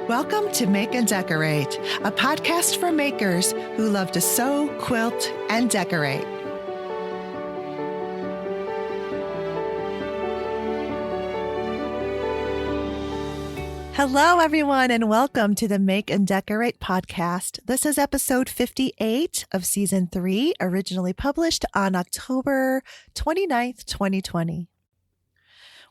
Welcome to Make and Decorate, a podcast for makers who love to sew, quilt, and decorate. Hello, everyone, and welcome to the Make and Decorate podcast. This is episode 58 of season 3, originally published on October 29th, 2020.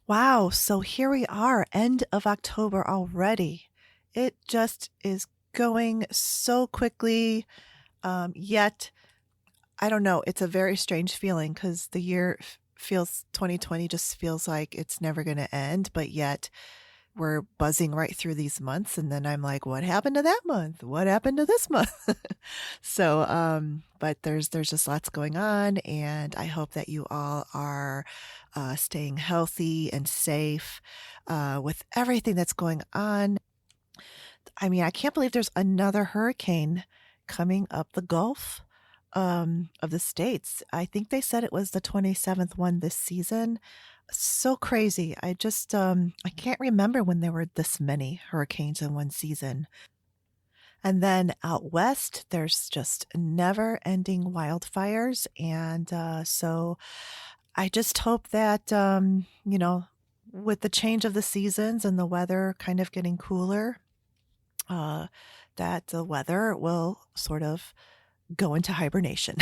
Wow, so here we are, end of October already. It just is going so quickly, yet, I don't know, it's a very strange feeling because the year feels, 2020 just feels like it's never going to end, but yet we're buzzing right through these months. And then I'm like, what happened to that month? What happened to this month? But there's just lots going on, and I hope that you all are staying healthy and safe with everything that's going on. I mean, I can't believe there's another hurricane coming up the Gulf of the States. I think they said it was the 27th one this season. So crazy. I can't remember when there were this many hurricanes in one season. And then out west, there's just never-ending wildfires. And so I just hope that, with the change of the seasons and the weather kind of getting cooler, that the weather will sort of go into hibernation.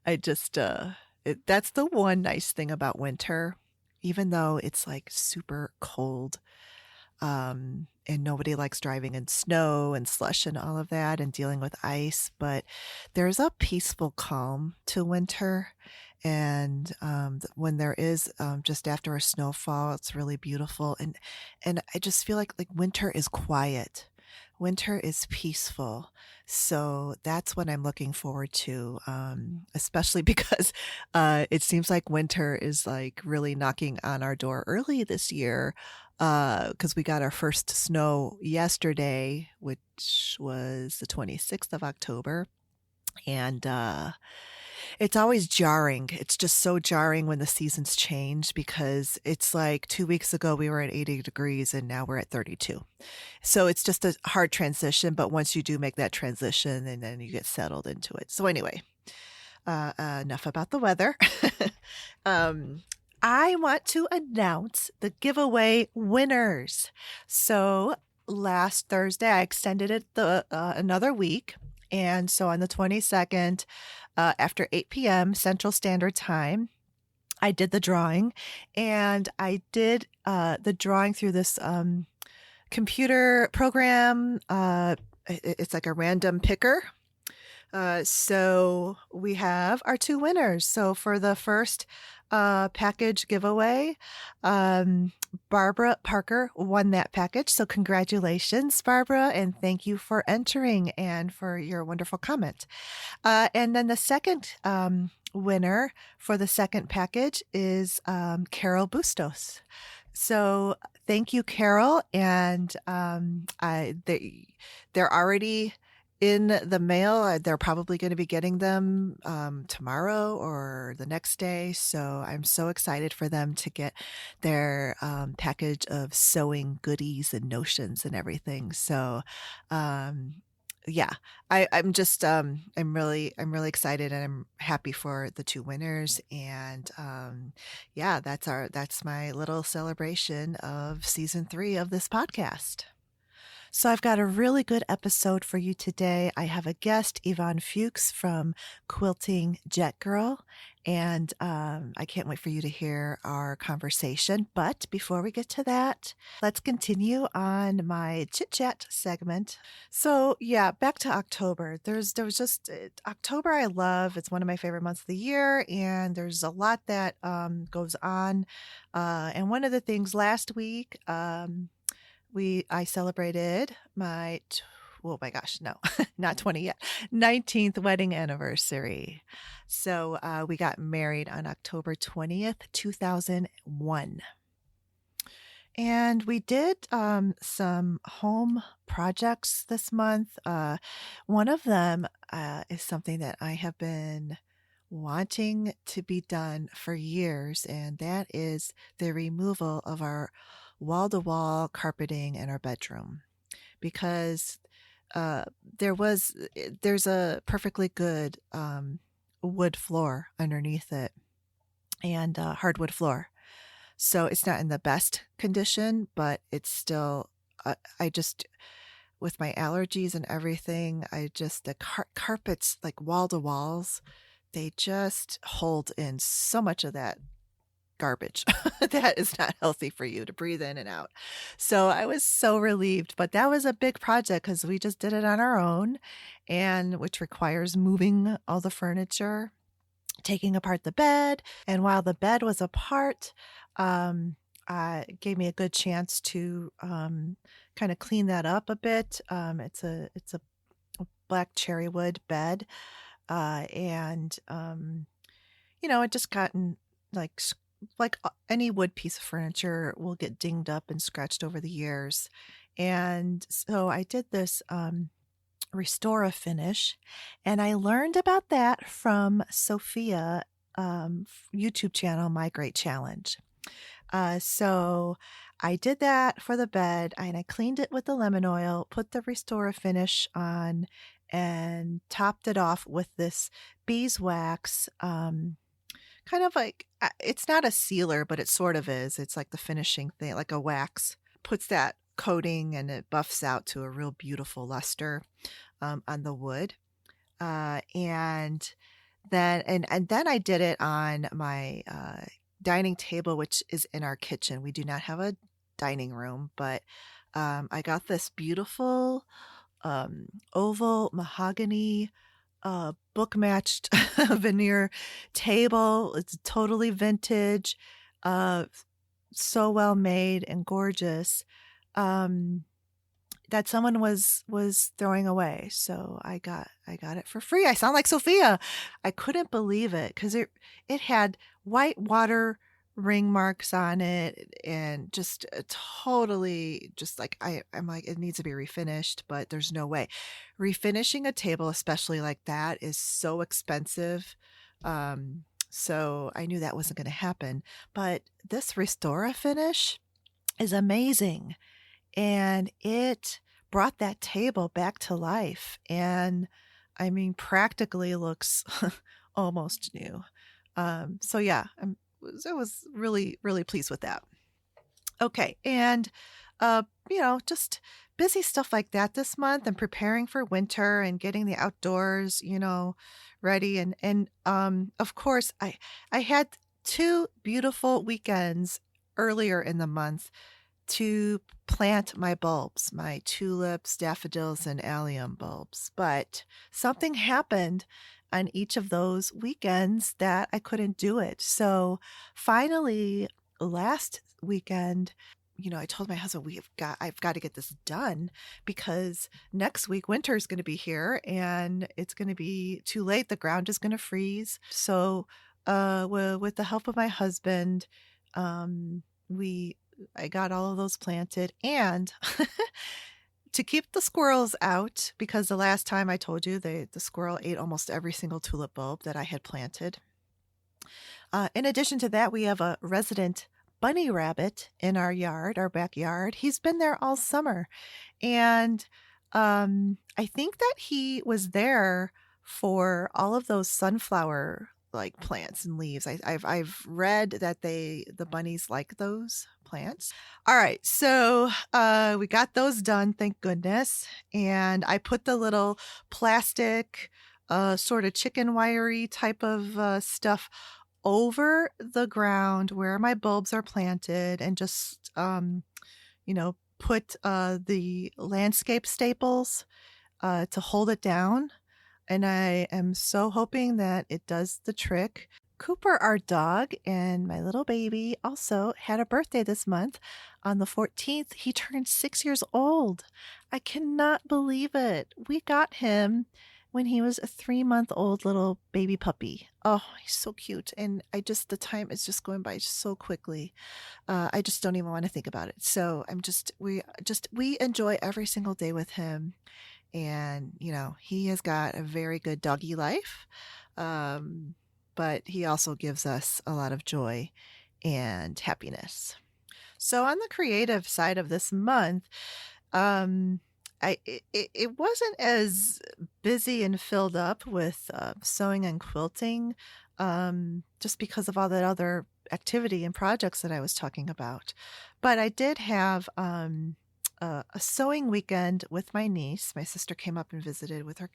That's the one nice thing about winter, even though it's like super cold, and nobody likes driving in snow and slush and all of that and dealing with ice, but there's a peaceful calm to winter. And when there is just after a snowfall, it's really beautiful. And I just feel like winter is quiet. Winter is peaceful. So that's what I'm looking forward to, especially because it seems like winter is like really knocking on our door early this year, because we got our first snow yesterday, which was the 26th of October. And it's always jarring. It's just so jarring when the seasons change, because it's like 2 weeks ago we were at 80 degrees and now we're at 32. So it's just a hard transition. But once you do make that transition, and then you get settled into it. So anyway, enough about the weather. I want to announce the giveaway winners. So last Thursday, I extended it another week. And so on the 22nd, after 8 p.m. Central Standard Time, I did the drawing. And I did the drawing through this computer program. It's like a random picker. So we have our 2 winners. So for the first package giveaway, Barbara Parker won that package. So congratulations, Barbara, and thank you for entering and for your wonderful comment. And then the second winner for the second package is Carol Bustos. So thank you, Carol. And they're already in the mail. They're probably going to be getting them tomorrow or the next day. So I'm so excited for them to get their package of sewing goodies and notions and everything. So yeah, I'm really excited, and I'm happy for the 2 winners. And yeah, that's my little celebration of season 3 of this podcast. So I've got a really good episode for you today. I have a guest, Yvonne Fuchs from Quilting Jetgirl, and I can't wait for you to hear our conversation. But before we get to that, let's continue on my chit-chat segment. So yeah, back to October. There was just October I love. It's one of my favorite months of the year, and there's a lot that goes on. And one of the things last week, I celebrated my, oh my gosh, no, not 20 yet, 19th wedding anniversary. So we got married on October 20th, 2001. And we did some home projects this month. One of them is something that I have been wanting to be done for years, and that is the removal of our wall-to-wall carpeting in our bedroom. because uh, there's a perfectly good wood floor underneath it, and hardwood floor. So it's not in the best condition, but it's still. I just, with my allergies and everything, I just the carpets, like wall to walls, they just hold in so much of that garbage that is not healthy for you to breathe in and out. So I was so relieved, but that was a big project because we just did it on our own, and which requires moving all the furniture, taking apart the bed. And while the bed was apart, gave me a good chance to kind of clean that up a bit. It's a black cherry wood bed, and it just gotten like any wood piece of furniture will get dinged up and scratched over the years. And so I did this restore a finish, and I learned about that from Sophia YouTube channel, My Great Challenge. So I did that for the bed, and I cleaned it with the lemon oil, put the restore a finish on, and topped it off with this beeswax, kind of like, it's not a sealer, but it sort of is. It's like the finishing thing, like a wax. Puts that coating and it buffs out to a real beautiful luster on the wood. And then I did it on my dining table, which is in our kitchen. We do not have a dining room, but I got this beautiful oval mahogany book matched veneer table. It's totally vintage, so well made and gorgeous, that someone was throwing away. So I got it for free. I sound like Sophia. I couldn't believe it because it had white water ring marks on it, and just totally just like I'm like, it needs to be refinished, but there's no way. Refinishing a table, especially like that, is so expensive. So I knew that wasn't going to happen. But this Restora finish is amazing, and it brought that table back to life. And I mean, practically looks almost new. So yeah, I was really, really pleased with that. Okay. And, just busy stuff like that this month, and preparing for winter and getting the outdoors, ready. And of course I had 2 beautiful weekends earlier in the month to plant my bulbs, my tulips, daffodils, and allium bulbs. But something happened on each of those weekends that I couldn't do it. So finally, last weekend, I told my husband, I've got to get this done, because next week winter is going to be here and it's going to be too late. The ground is going to freeze. So, with the help of my husband, I got all of those planted, and to keep the squirrels out, because the last time I told you the squirrel ate almost every single tulip bulb that I had planted. In addition to that, we have a resident bunny rabbit in our backyard. He's been there all summer, and I think that he was there for all of those sunflower like plants and leaves. I've read that the bunnies like those plants. All right, so we got those done, thank goodness. And I put the little plastic sort of chicken wiry type of stuff over the ground where my bulbs are planted, and just put the landscape staples to hold it down. And I am so hoping that it does the trick. Cooper, our dog, and my little baby also had a birthday this month. On the 14th, he turned 6 years old. I cannot believe it. We got him when he was a 3-month-old little baby puppy. Oh, he's so cute. And the time is just going by so quickly. I just don't even want to think about it. So we enjoy every single day with him. And, he has got a very good doggy life. But he also gives us a lot of joy and happiness. So on the creative side of this month, it wasn't as busy and filled up with, sewing and quilting, just because of all that other activity and projects that I was talking about. But I did have, a sewing weekend with my niece. My sister came up and visited with her,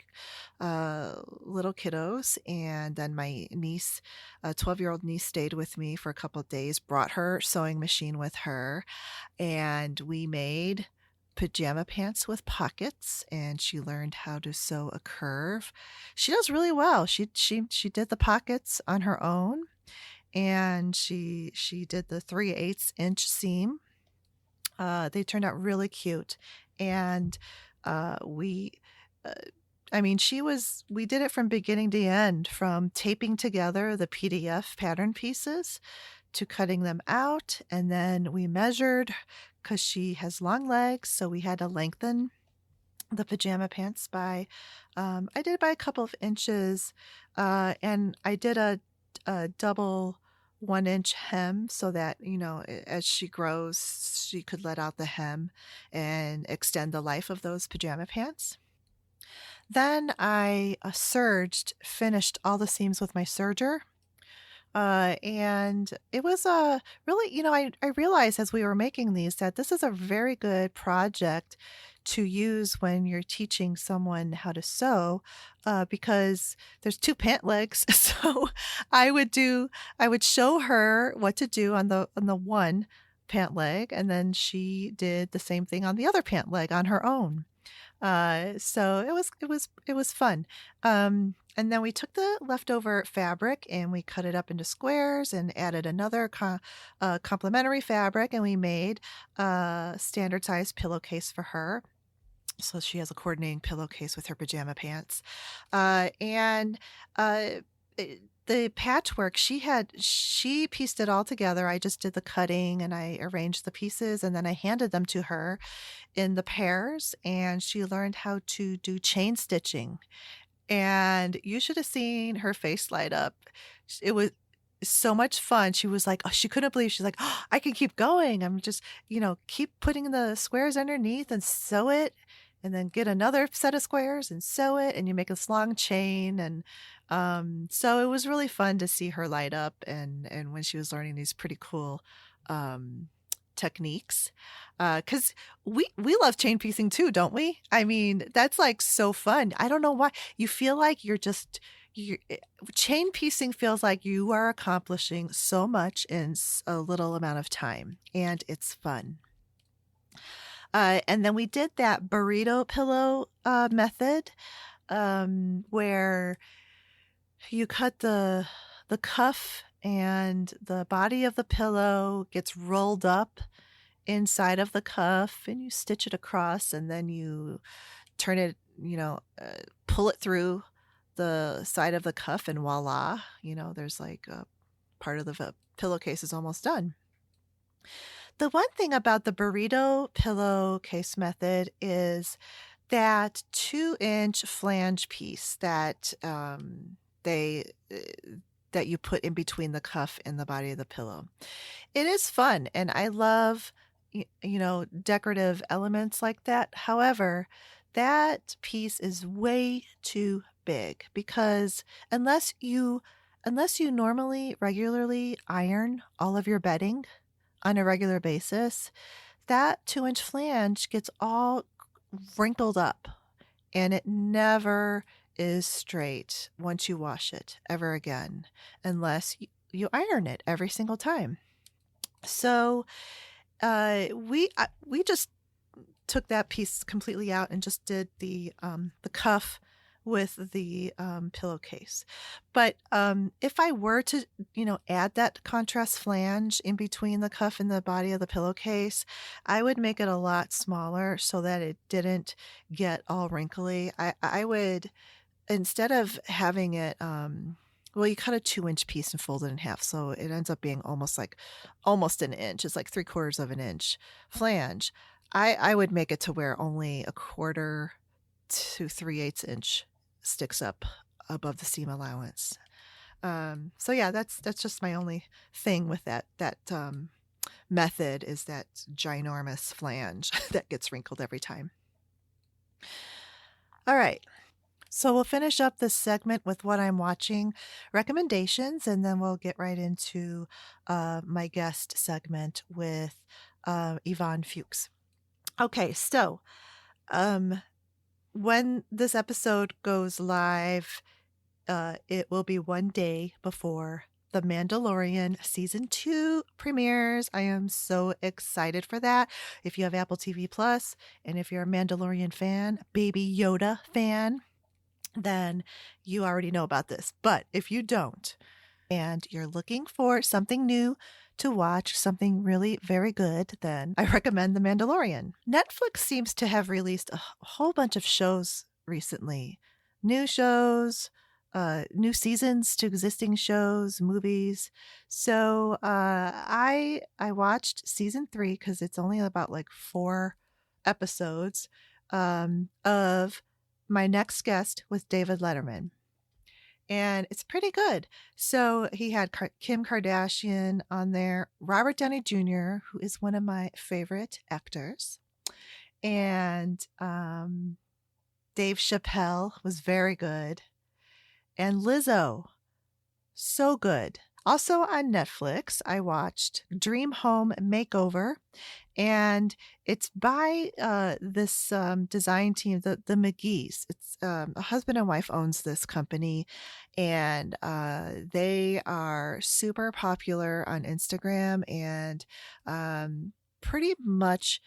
little kiddos, and then my niece, a 12-year-old niece, stayed with me for a couple of days, brought her sewing machine with her, and we made pajama pants with pockets, and she learned how to sew a curve. She does really well. She did the pockets on her own, and she did the 3/8 inch seam. They turned out really cute, and we. I mean, we did it from beginning to end, from taping together the PDF pattern pieces to cutting them out. And then we measured because she has long legs. So we had to lengthen the pajama pants I did by a couple of inches. And I did a double 1 inch hem so that, as she grows, she could let out the hem and extend the life of those pajama pants. Then I finished all the seams with my serger. And it was a really, I realized as we were making these that this is a very good project to use when you're teaching someone how to sew, because there's two pant legs. So I would do, I would show her what to do on the one pant leg, and then she did the same thing on the other pant leg on her own. So it was fun. And then we took the leftover fabric and we cut it up into squares and added another complementary fabric, and we made a standard size pillowcase for her. So she has a coordinating pillowcase with her pajama pants. And the patchwork she pieced it all together. I just did the cutting and I arranged the pieces, and then I handed them to her in the pairs, and she learned how to do chain stitching. And you should have seen her face light up. It was so much fun. She was like, oh, she couldn't believe. She's like, oh, I can keep going. I'm just, keep putting the squares underneath and sew it, and then get another set of squares and sew it, and you make this long chain. And so it was really fun to see her light up, and when she was learning these pretty cool techniques, because we love chain piecing too, don't we? I mean, that's like so fun. I don't know why you feel like you chain piecing feels like you are accomplishing so much in a little amount of time, and it's fun. And then we did that burrito pillow method, where you cut the cuff, and the body of the pillow gets rolled up inside of the cuff, and you stitch it across, and then you turn it, pull it through the side of the cuff, and voila, there's like a part of the pillowcase is almost done. The one thing about the burrito pillowcase method is that 2-inch flange piece they that you put in between the cuff and the body of the pillow. It is fun, and I love decorative elements like that. However, that piece is way too big, because unless you normally regularly iron all of your bedding on a regular basis, that 2-inch flange gets all wrinkled up, and it never is straight once you wash it ever again, unless you iron it every single time. So we just took that piece completely out and just did the cuff with the pillowcase. But if I were to, add that contrast flange in between the cuff and the body of the pillowcase, I would make it a lot smaller so that it didn't get all wrinkly. I would, instead of having it, well, you cut a 2-inch piece and fold it in half, so it ends up being almost an inch. It's like 3/4 of an inch flange. I would make it to where only 1/4 to 3/8 inch sticks up above the seam allowance. So yeah, that's just my only thing with that method, is that ginormous flange that gets wrinkled every time. All right. So we'll finish up this segment with what I'm watching recommendations, and then we'll get right into my guest segment with Yvonne Fuchs. Okay, so um, when this episode goes live, it will be one day before The Mandalorian Season 2 premieres. I am so excited for that. If you have Apple TV Plus, and if you're a Mandalorian fan, Baby Yoda fan, then you already know about this. But if you don't, and you're looking for something new to watch, something really very good, then I recommend The Mandalorian. Netflix seems to have released a whole bunch of shows recently. New shows, new seasons to existing shows, movies. So I watched season 3 because it's only about like 4 episodes of My Next Guest with David Letterman, and it's pretty good. So he had Kim Kardashian on there, Robert Downey Jr., who is one of my favorite actors, and Dave Chappelle was very good, and Lizzo, so good. Also on Netflix, I watched Dream Home Makeover, and it's by this design team, the McGee's. It's a husband and wife owns this company, and they are super popular on Instagram, and pretty much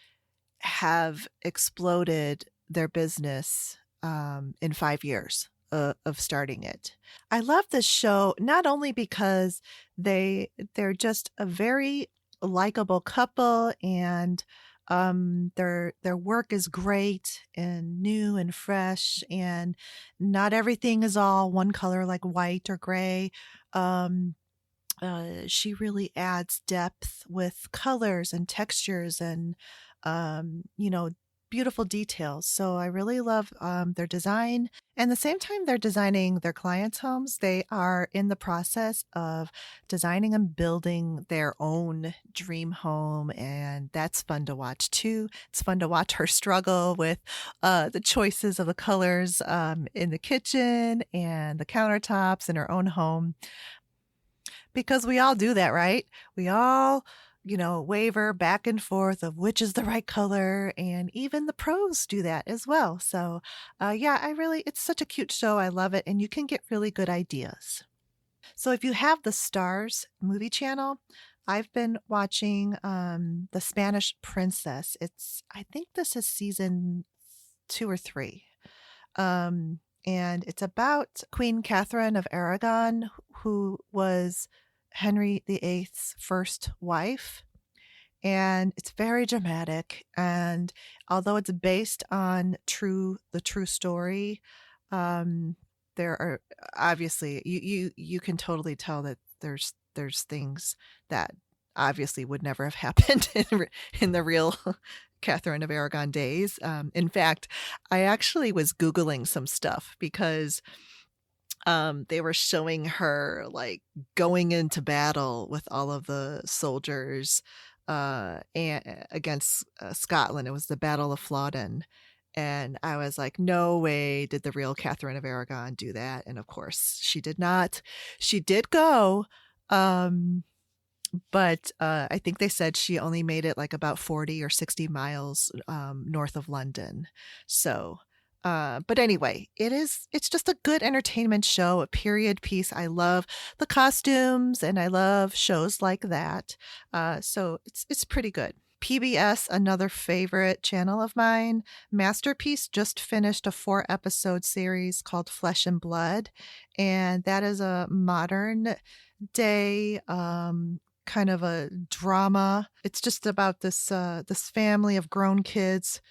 have exploded their business in 5 years of starting it. I love this show not only because they're just a very likable couple, and their work is great and new and fresh, and not everything is all one color like white or gray. Um, she really adds depth with colors and textures and, beautiful details. So I really love their design. And the same time they're designing their clients' homes, they are in the process of designing and building their own dream home. And that's fun to watch too. It's fun to watch her struggle with the choices of the colors in the kitchen and the countertops in her own home, because we all do that, right? We all, waver back and forth of which is the right color, and even the pros do that as well. So, yeah, it's such a cute show. I love it, and you can get really good ideas. So, if you have the Stars movie channel, I've been watching The Spanish Princess. I think this is season 2 or 3. Um, and it's about Queen Catherine of Aragon, who was Henry VIII's first wife. And it's very dramatic. And although it's based on the true story, there are obviously you can totally tell that there's things that obviously would never have happened in the real Catherine of Aragon days. In fact, I actually was Googling some stuff because they were showing her like going into battle with all of the soldiers and against Scotland. It was the Battle of Flodden. And I was like, no way did the real Catherine of Aragon do that. And of course, she did not. She did go, but I think they said she only made it like about 40 or 60 miles north of London. So, but anyway, it's just a good entertainment show, a period piece. I love the costumes and I love shows like that. So it's pretty good. PBS, another favorite channel of mine. Masterpiece just finished a 4-episode series called Flesh and Blood, and that is a modern day kind of a drama. It's just about this family of grown kids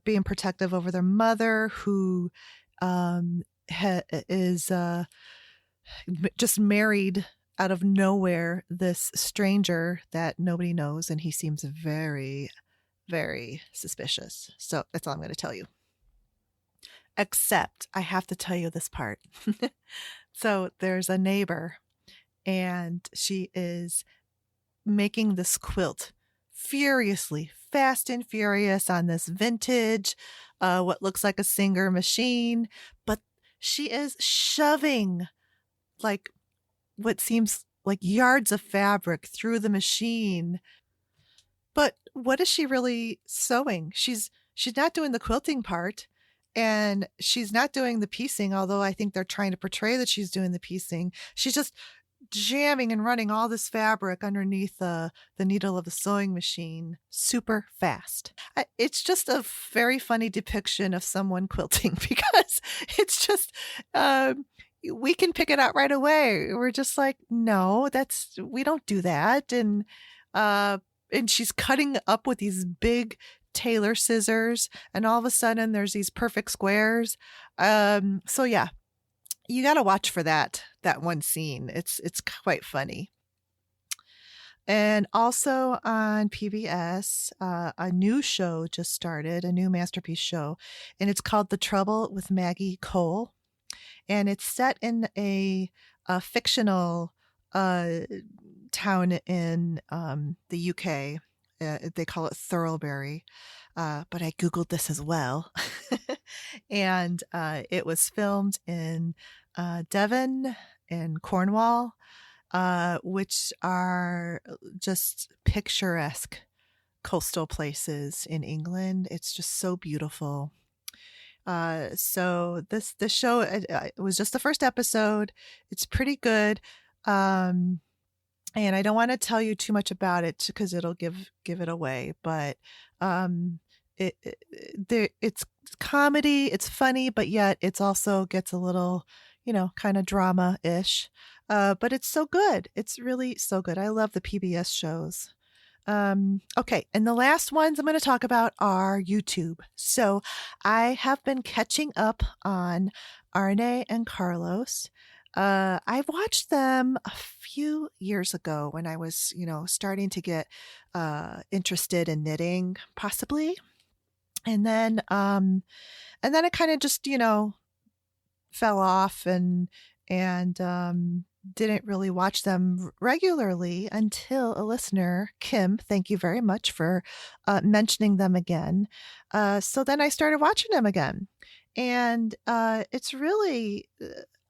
being protective over their mother, who is just married out of nowhere this stranger that nobody knows, and he seems very, very suspicious. So that's all I'm going to tell you. Except I have to tell you this part. So there's a neighbor, and she is making this quilt furiously, fast and furious on this vintage, what looks like a Singer machine, but she is shoving like what seems like yards of fabric through the machine. But what is she really sewing? She's not doing the quilting part, and she's not doing the piecing, although I think they're trying to portray that she's doing the piecing. She's just jamming and running all this fabric underneath the needle of the sewing machine super fast. It's just a very funny depiction of someone quilting because it's just, we can pick it out right away. We're just like, no, we don't do that. And she's cutting up with these big tailor scissors, and all of a sudden there's these perfect squares. So yeah, you got to watch for that one scene. It's quite funny. And also on PBS, a new show just started, a new masterpiece show, and it's called The Trouble with Maggie Cole, and it's set in a fictional town in the UK. They call it Thurlbury, but I googled this as well, and it was filmed in Devon and Cornwall, which are just picturesque coastal places in England. It's just so beautiful. So this show, it was just the first episode. It's pretty good. And I don't want to tell you too much about it because it'll give it away. But it's comedy, it's funny, but yet it's also gets a little, kind of drama-ish. But it's so good. It's really so good. I love the PBS shows. Okay, and the last ones I'm going to talk about are YouTube. So I have been catching up on Arne and Carlos. I watched them a few years ago when I was, starting to get interested in knitting, possibly. And then it kind of just, fell off and didn't really watch them regularly until a listener, Kim, thank you very much for mentioning them again. So then I started watching them again. And it's really,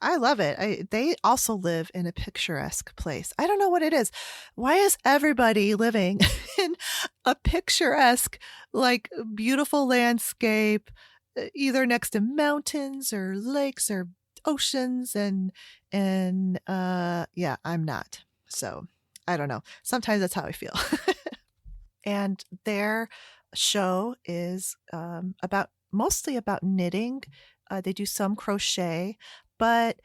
I love it. They also live in a picturesque place. I don't know what it is. Why is everybody living in a picturesque, like beautiful landscape, either next to mountains or lakes or oceans? And yeah, I'm not. So I don't know. Sometimes that's how I feel. And their show is mostly about knitting. They do some crochet, but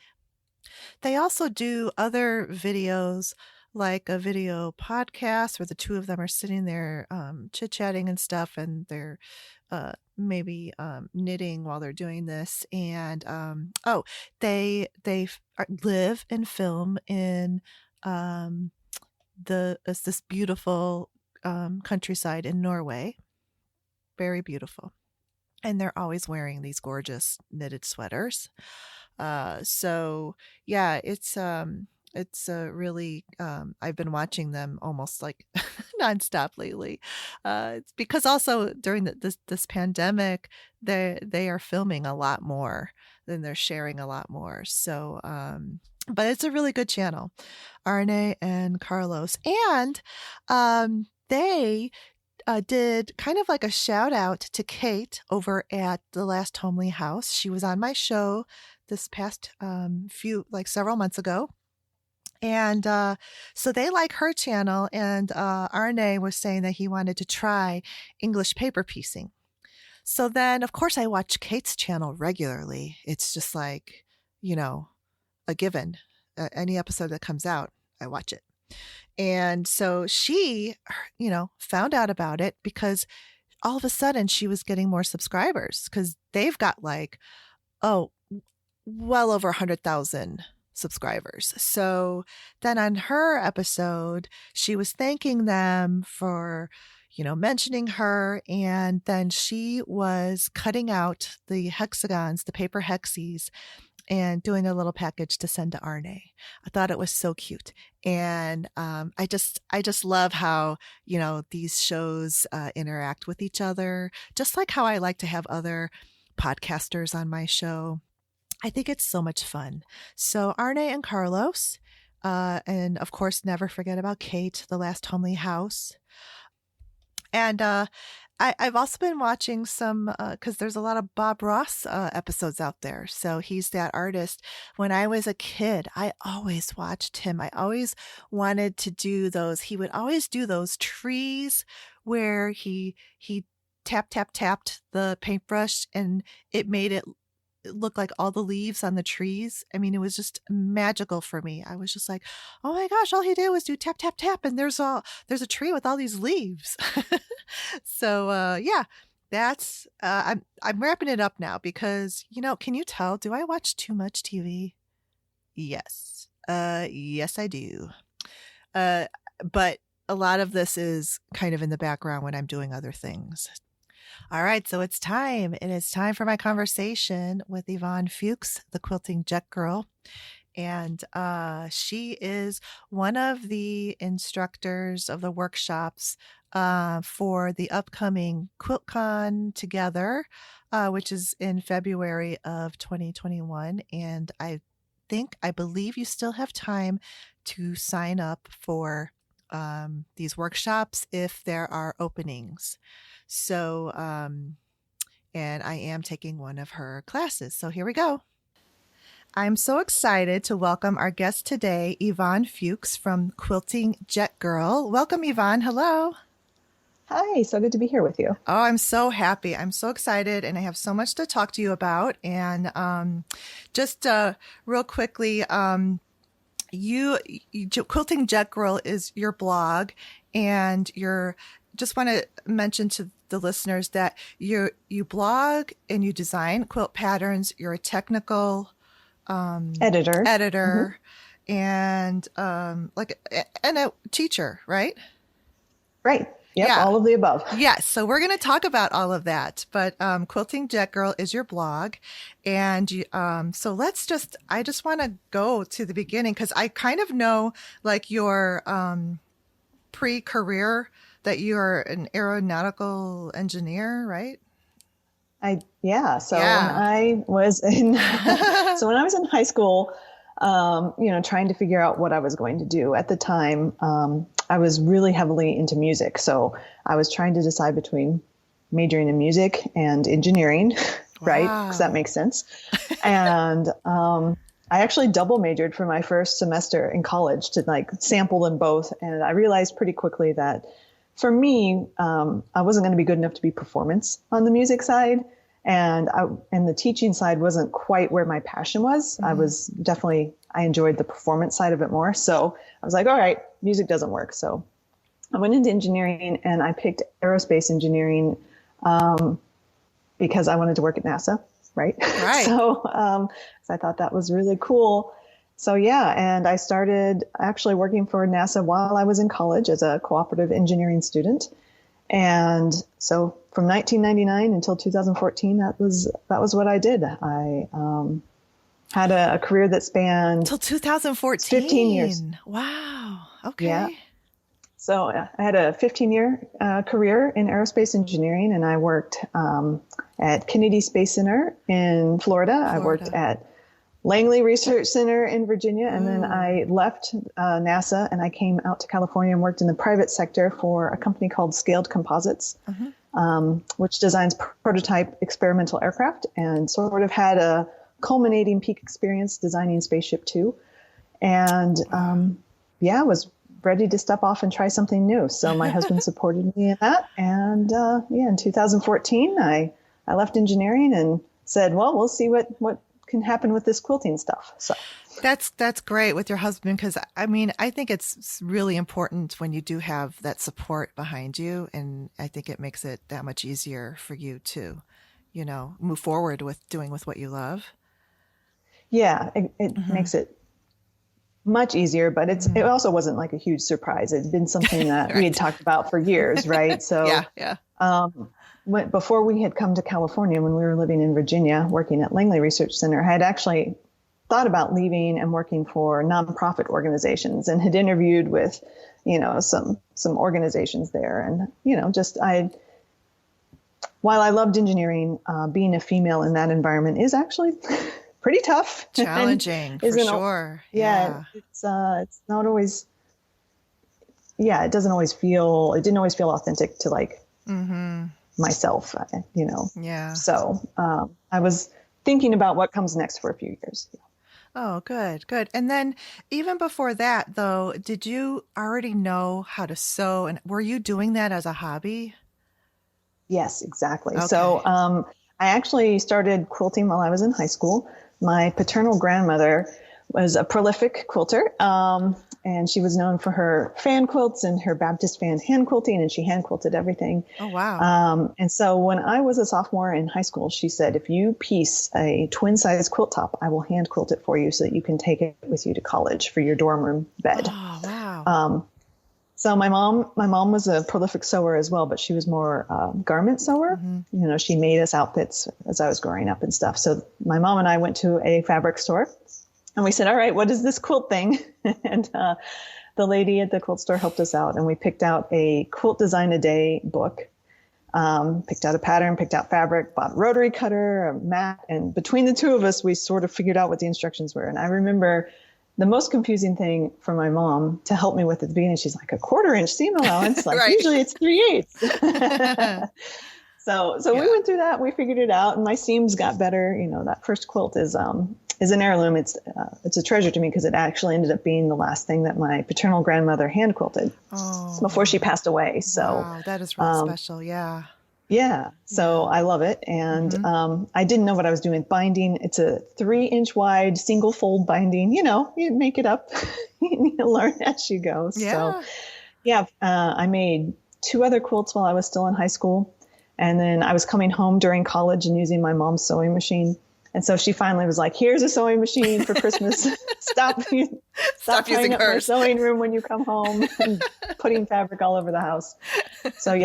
they also do other videos, like a video podcast where the two of them are sitting there chit-chatting and stuff, and they're maybe knitting while they're doing this. And they live and film in this beautiful countryside in Norway. Very beautiful. And they're always wearing these gorgeous knitted sweaters. So yeah, it's really, I've been watching them almost like nonstop lately. It's because also during this pandemic, they are filming a lot more than they're sharing a lot more. So, but it's a really good channel, Arne and Carlos. And they did kind of like a shout out to Kate over at the Last Homely House. She was on my show this past several months ago. And so they like her channel, and Arne was saying that he wanted to try English paper piecing. So then, of course, I watch Kate's channel regularly. It's just like, a given. Any episode that comes out, I watch it. And so she, found out about it because all of a sudden she was getting more subscribers because they've got well over 100,000 subscribers. So then on her episode, she was thanking them for, mentioning her. And then she was cutting out the hexagons, the paper hexies, and doing a little package to send to Arne. I thought it was so cute. And I just love how, these shows interact with each other, just like how I like to have other podcasters on my show. I think it's so much fun. So Arne and Carlos, and of course, never forget about Kate, the last homely house. And I've also been watching some because there's a lot of Bob Ross episodes out there. So he's that artist. When I was a kid, I always watched him. I always wanted to do those. He would always do those trees where he tapped the paintbrush and it made it look like all the leaves on the trees. I mean, it was just magical for me. I was just like, oh my gosh, all he did was do tap, tap, tap. And there's a tree with all these leaves. So, yeah, that's, I'm wrapping it up now because, can you tell, do I watch too much TV? Yes. Yes, I do. But a lot of this is kind of in the background when I'm doing other things. All right, so it's time. It is time for my conversation with Yvonne Fuchs, the Quilting Jetgirl. And she is one of the instructors of the workshops for the upcoming QuiltCon Together, which is in February of 2021. And I believe you still have time to sign up for these workshops if there are openings. So, and I am taking one of her classes. So here we go. I'm so excited to welcome our guest today, Yvonne Fuchs from Quilting Jetgirl. Welcome, Yvonne. Hello. Hi, so good to be here with you. Oh, I'm so happy. I'm so excited, and I have so much to talk to you about. And just real quickly, Quilting Jetgirl is your blog, and just want to mention to the listeners that you blog and you design quilt patterns. You're a technical editor, mm-hmm. and and a teacher, right? Right. Yep, yeah. All of the above. Yes. So we're going to talk about all of that. But Quilting Jetgirl is your blog. And so I just want to go to the beginning because I kind of know like your pre-career that you are an aeronautical engineer, right? When I was in high school, trying to figure out what I was going to do at the time, I was really heavily into music. So I was trying to decide between majoring in music and engineering, right? Because that makes sense. And I actually double majored for my first semester in college to like sample them both. And I realized pretty quickly that for me, I wasn't going to be good enough to be performance on the music side. And the teaching side wasn't quite where my passion was. Mm-hmm. I enjoyed the performance side of it more. So I was like, all right, music doesn't work. So I went into engineering and I picked aerospace engineering because I wanted to work at NASA. Right. So I thought that was really cool. So and I started actually working for NASA while I was in college as a cooperative engineering student. And so from 1999 until 2014, that was what I did. I had a career that spanned until 2014. 15 years. Wow. Okay. Yeah. So I had a 15-year career in aerospace engineering, and I worked at Kennedy Space Center in Florida. I worked at Langley Research Center in Virginia, and then I left NASA and I came out to California and worked in the private sector for a company called Scaled Composites, which designs prototype experimental aircraft, and sort of had a culminating peak experience designing Spaceship Two, and was ready to step off and try something new. So my husband supported me in that, and in 2014 I left engineering and said, well, we'll see what can happen with this quilting stuff. So that's great with your husband, because I mean, I think it's really important when you do have that support behind you, and I think it makes it that much easier for you to, move forward with what you love. Yeah, it makes it much easier, but it also wasn't like a huge surprise. It'd been something that right. we had talked about for years, right? So before we had come to California, when we were living in Virginia, working at Langley Research Center, I had actually thought about leaving and working for nonprofit organizations, and had interviewed with, some organizations there. And, while I loved engineering, being a female in that environment is actually pretty tough. Challenging, for sure. Yeah. It's not always, it didn't always feel authentic to like myself, Yeah. So I was thinking about what comes next for a few years. Oh, good, good. And then even before that, though, did you already know how to sew? And were you doing that as a hobby? Yes, exactly. Okay. So I actually started quilting while I was in high school. My paternal grandmother was a prolific quilter, and she was known for her fan quilts and her Baptist fan hand quilting, and she hand quilted everything. Oh, wow. And so when I was a sophomore in high school, she said, if you piece a twin size quilt top, I will hand quilt it for you so that you can take it with you to college for your dorm room bed. Oh, wow. So my mom was a prolific sewer as well, but she was more garment sewer. Mm-hmm. She made us outfits as I was growing up and stuff. So my mom and I went to a fabric store and we said, all right, what is this quilt thing? And the lady at the quilt store helped us out, and we picked out a Quilt Design a Day book, picked out a pattern, picked out fabric, bought a rotary cutter, a mat. And between the two of us, we sort of figured out what the instructions were. And I remember the most confusing thing for my mom to help me with at the beginning, she's like, a 1/4 inch seam allowance. Like, right. Usually it's 3/8. So we went through that. We figured it out, and my seams got better. That first quilt is an heirloom. It's a treasure to me because it actually ended up being the last thing that my paternal grandmother hand quilted before she passed away. So wow, that is really special. Yeah. Yeah. So I love it. And I didn't know what I was doing. Binding, it's a 3-inch wide single fold binding. You make it up. You learn as you go. Yeah. So I made 2 other quilts while I was still in high school. And then I was coming home during college and using my mom's sewing machine. And so she finally was like, here's a sewing machine for Christmas. Stop using up hers. my sewing room when you come home and putting fabric all over the house. So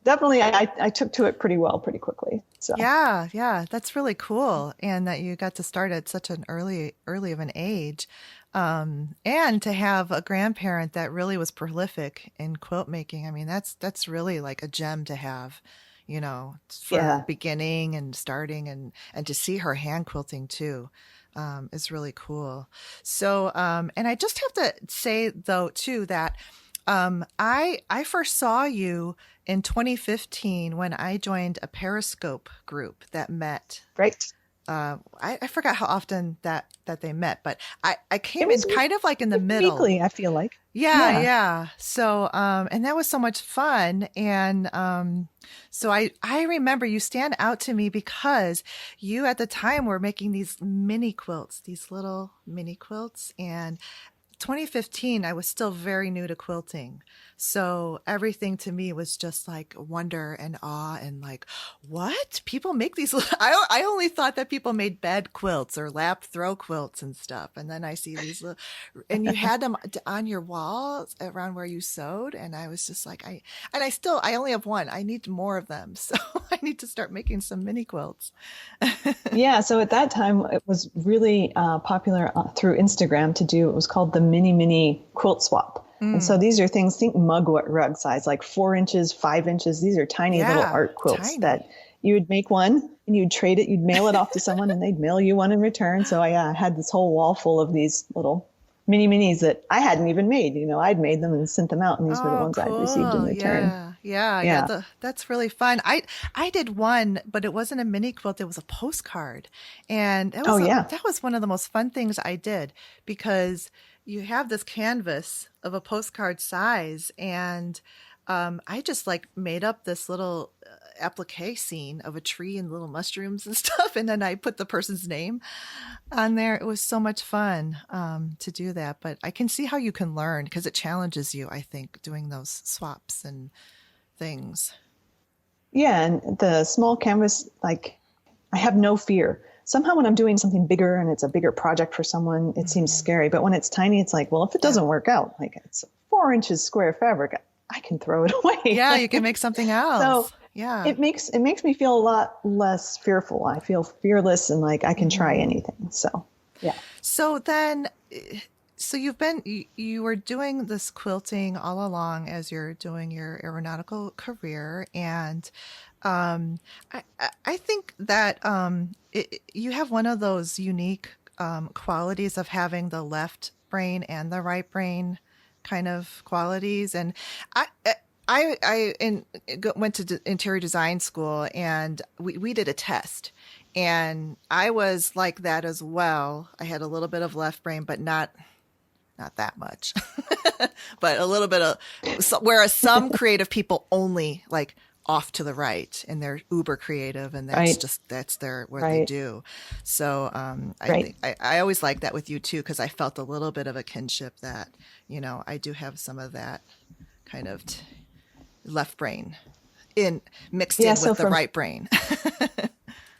definitely I took to it pretty quickly. So yeah, that's really cool. And that you got to start at such an early of an age. And to have a grandparent that really was prolific in quilt making. I mean, that's really like a gem to have. For beginning and starting and to see her hand quilting too, is really cool. So, and I just have to say though too, that, I first saw you in 2015 when I joined a Periscope group that met. Right. I forgot how often that they met, but I came in kind of like in the middle. Weekly, I feel like. Yeah. So, and that was so much fun. And, so I remember you stand out to me because you at the time were making these mini quilts, these little mini quilts. And 2015, I was still very new to quilting. So everything to me was just like wonder and awe and like, what? People make these little, I only thought that people made bed quilts or lap throw quilts and stuff. And then I see these little, and you had them on your walls around where you sewed. And I was just like, I only have one. I need more of them. So I need to start making some mini quilts. Yeah. So at that time, it was really popular through Instagram to do, it was called the mini quilt swap. And so these are things, think mug rug size, like 4 inches, 5 inches. These are tiny little art quilts that you would make one and you'd trade it. You'd mail it off to someone and they'd mail you one in return. So I had this whole wall full of these little minis that I hadn't even made. I'd made them and sent them out, and these were the ones I'd received in return. Yeah. That's really fun. I did one, but it wasn't a mini quilt. It was a postcard. And that was one of the most fun things I did, because you have this canvas of a postcard size, and I just like made up this little applique scene of a tree and little mushrooms and stuff, and then I put the person's name on there. It was so much fun to do that, but I can see how you can learn, because it challenges you, I think, doing those swaps and things. Yeah, and the small canvas, like, I have no fear. Somehow when I'm doing something bigger and it's a bigger project for someone, it seems scary. But when it's tiny, it's like, well, if it doesn't work out, like it's 4 inches square fabric, I can throw it away. Yeah, you can make something else. So yeah, it makes me feel a lot less fearful. I feel fearless and like I can try anything. So Yeah. So then, so you were doing this quilting all along as you're doing your aeronautical career, and um, I think that you have one of those unique qualities of having the left brain and the right brain kind of qualities. And I went to interior design school, and we did a test, and I was like that as well. I had a little bit of left brain, but not that much, but a little bit of, whereas some creative people only like off to the right and they're uber creative, and Right. that's their what they Right. do. So I Right. think I always like that with you too, because I felt a little bit of a kinship that, I do have some of that kind of left brain in mixed Yeah. in with the right brain.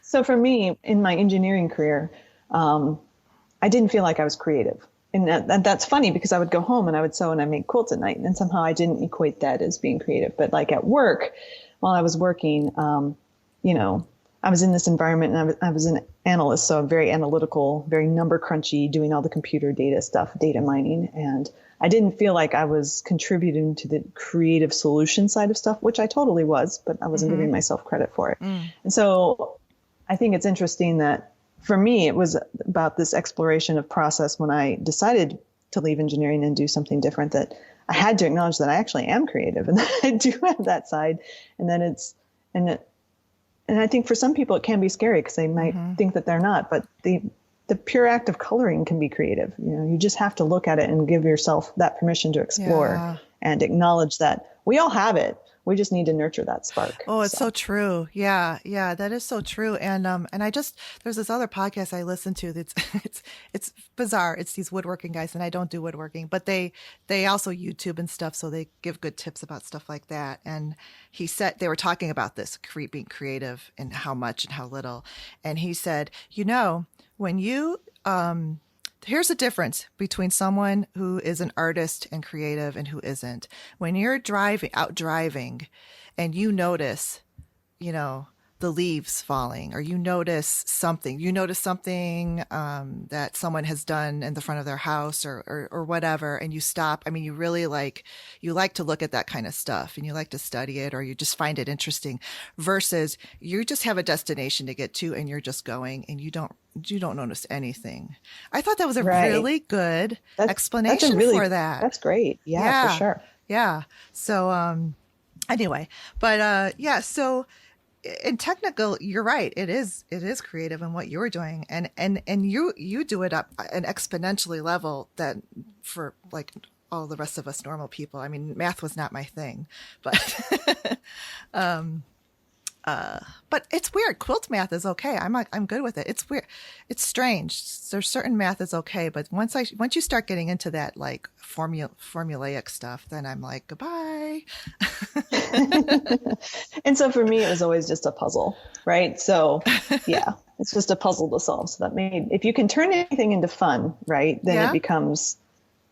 So for me, in my engineering career, I didn't feel like I was creative. And that's funny because I would go home and I would sew and I make quilts at night. And somehow I didn't equate that as being creative. But like at work, while I was working, I was in this environment and I was an analyst. So very analytical, very number crunchy, doing all the computer data stuff, data mining. And I didn't feel like I was contributing to the creative solution side of stuff, which I totally was, but I wasn't giving myself credit for it. And so I think it's interesting that for me, it was about this exploration of process when I decided to leave engineering and do something different, that I had to acknowledge that I actually am creative and that I do have that side. And then and I think for some people it can be scary because they might think that they're not, but the pure act of coloring can be creative. You just have to look at it and give yourself that permission to explore and acknowledge that we all have it. We just need to nurture that spark. Oh, it's so true. Yeah, yeah, that is so true. And there's this other podcast I listen to that's it's bizarre. It's these woodworking guys, and I don't do woodworking, but they also YouTube and stuff, so they give good tips about stuff like that. And he said they were talking about this being creative and how much and how little. And he said, when you here's the difference between someone who is an artist and creative and who isn't. When you're out driving and you notice, the leaves falling, or you notice something that someone has done in the front of their house or whatever, and you stop. I mean, you really you like to look at that kind of stuff and you like to study it, or you just find it interesting, versus you just have a destination to get to and you're just going and you don't notice anything. I thought that was a really good explanation for that. That's great. Yeah, for sure. Yeah. So, anyway, but, so in technical, you're right. It is creative in what you're doing. And you do it up an exponentially level that for like all the rest of us normal people. I mean, math was not my thing, but, but it's weird. Quilt math is okay. I'm good with it. It's weird. It's strange. There's certain math is okay, but once you start getting into that like formulaic stuff, then I'm like, goodbye. And so for me, it was always just a puzzle, right? So yeah, it's just a puzzle to solve. So if you can turn anything into fun, right, then it becomes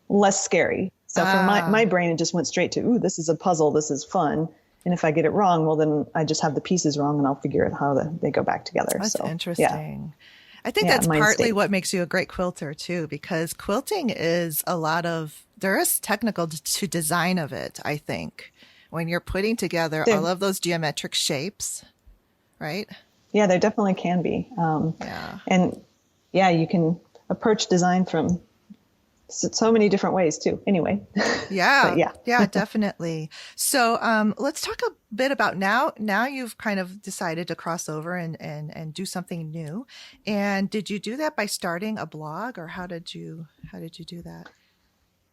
less scary. So for my brain, it just went straight to, ooh, this is a puzzle. This is fun. And if I get it wrong, well, then I just have the pieces wrong and I'll figure out how they go back together. That's so, interesting. Yeah. I think that's partly what makes you a great quilter too, because quilting is there is technical to design of it. I think when you're putting together all of those geometric shapes, right? Yeah, there definitely can be. And you can approach design from so many different ways too. Anyway. Yeah. Yeah, definitely. So, let's talk a bit about now you've kind of decided to cross over and do something new. And did you do that by starting a blog, or how did you do that?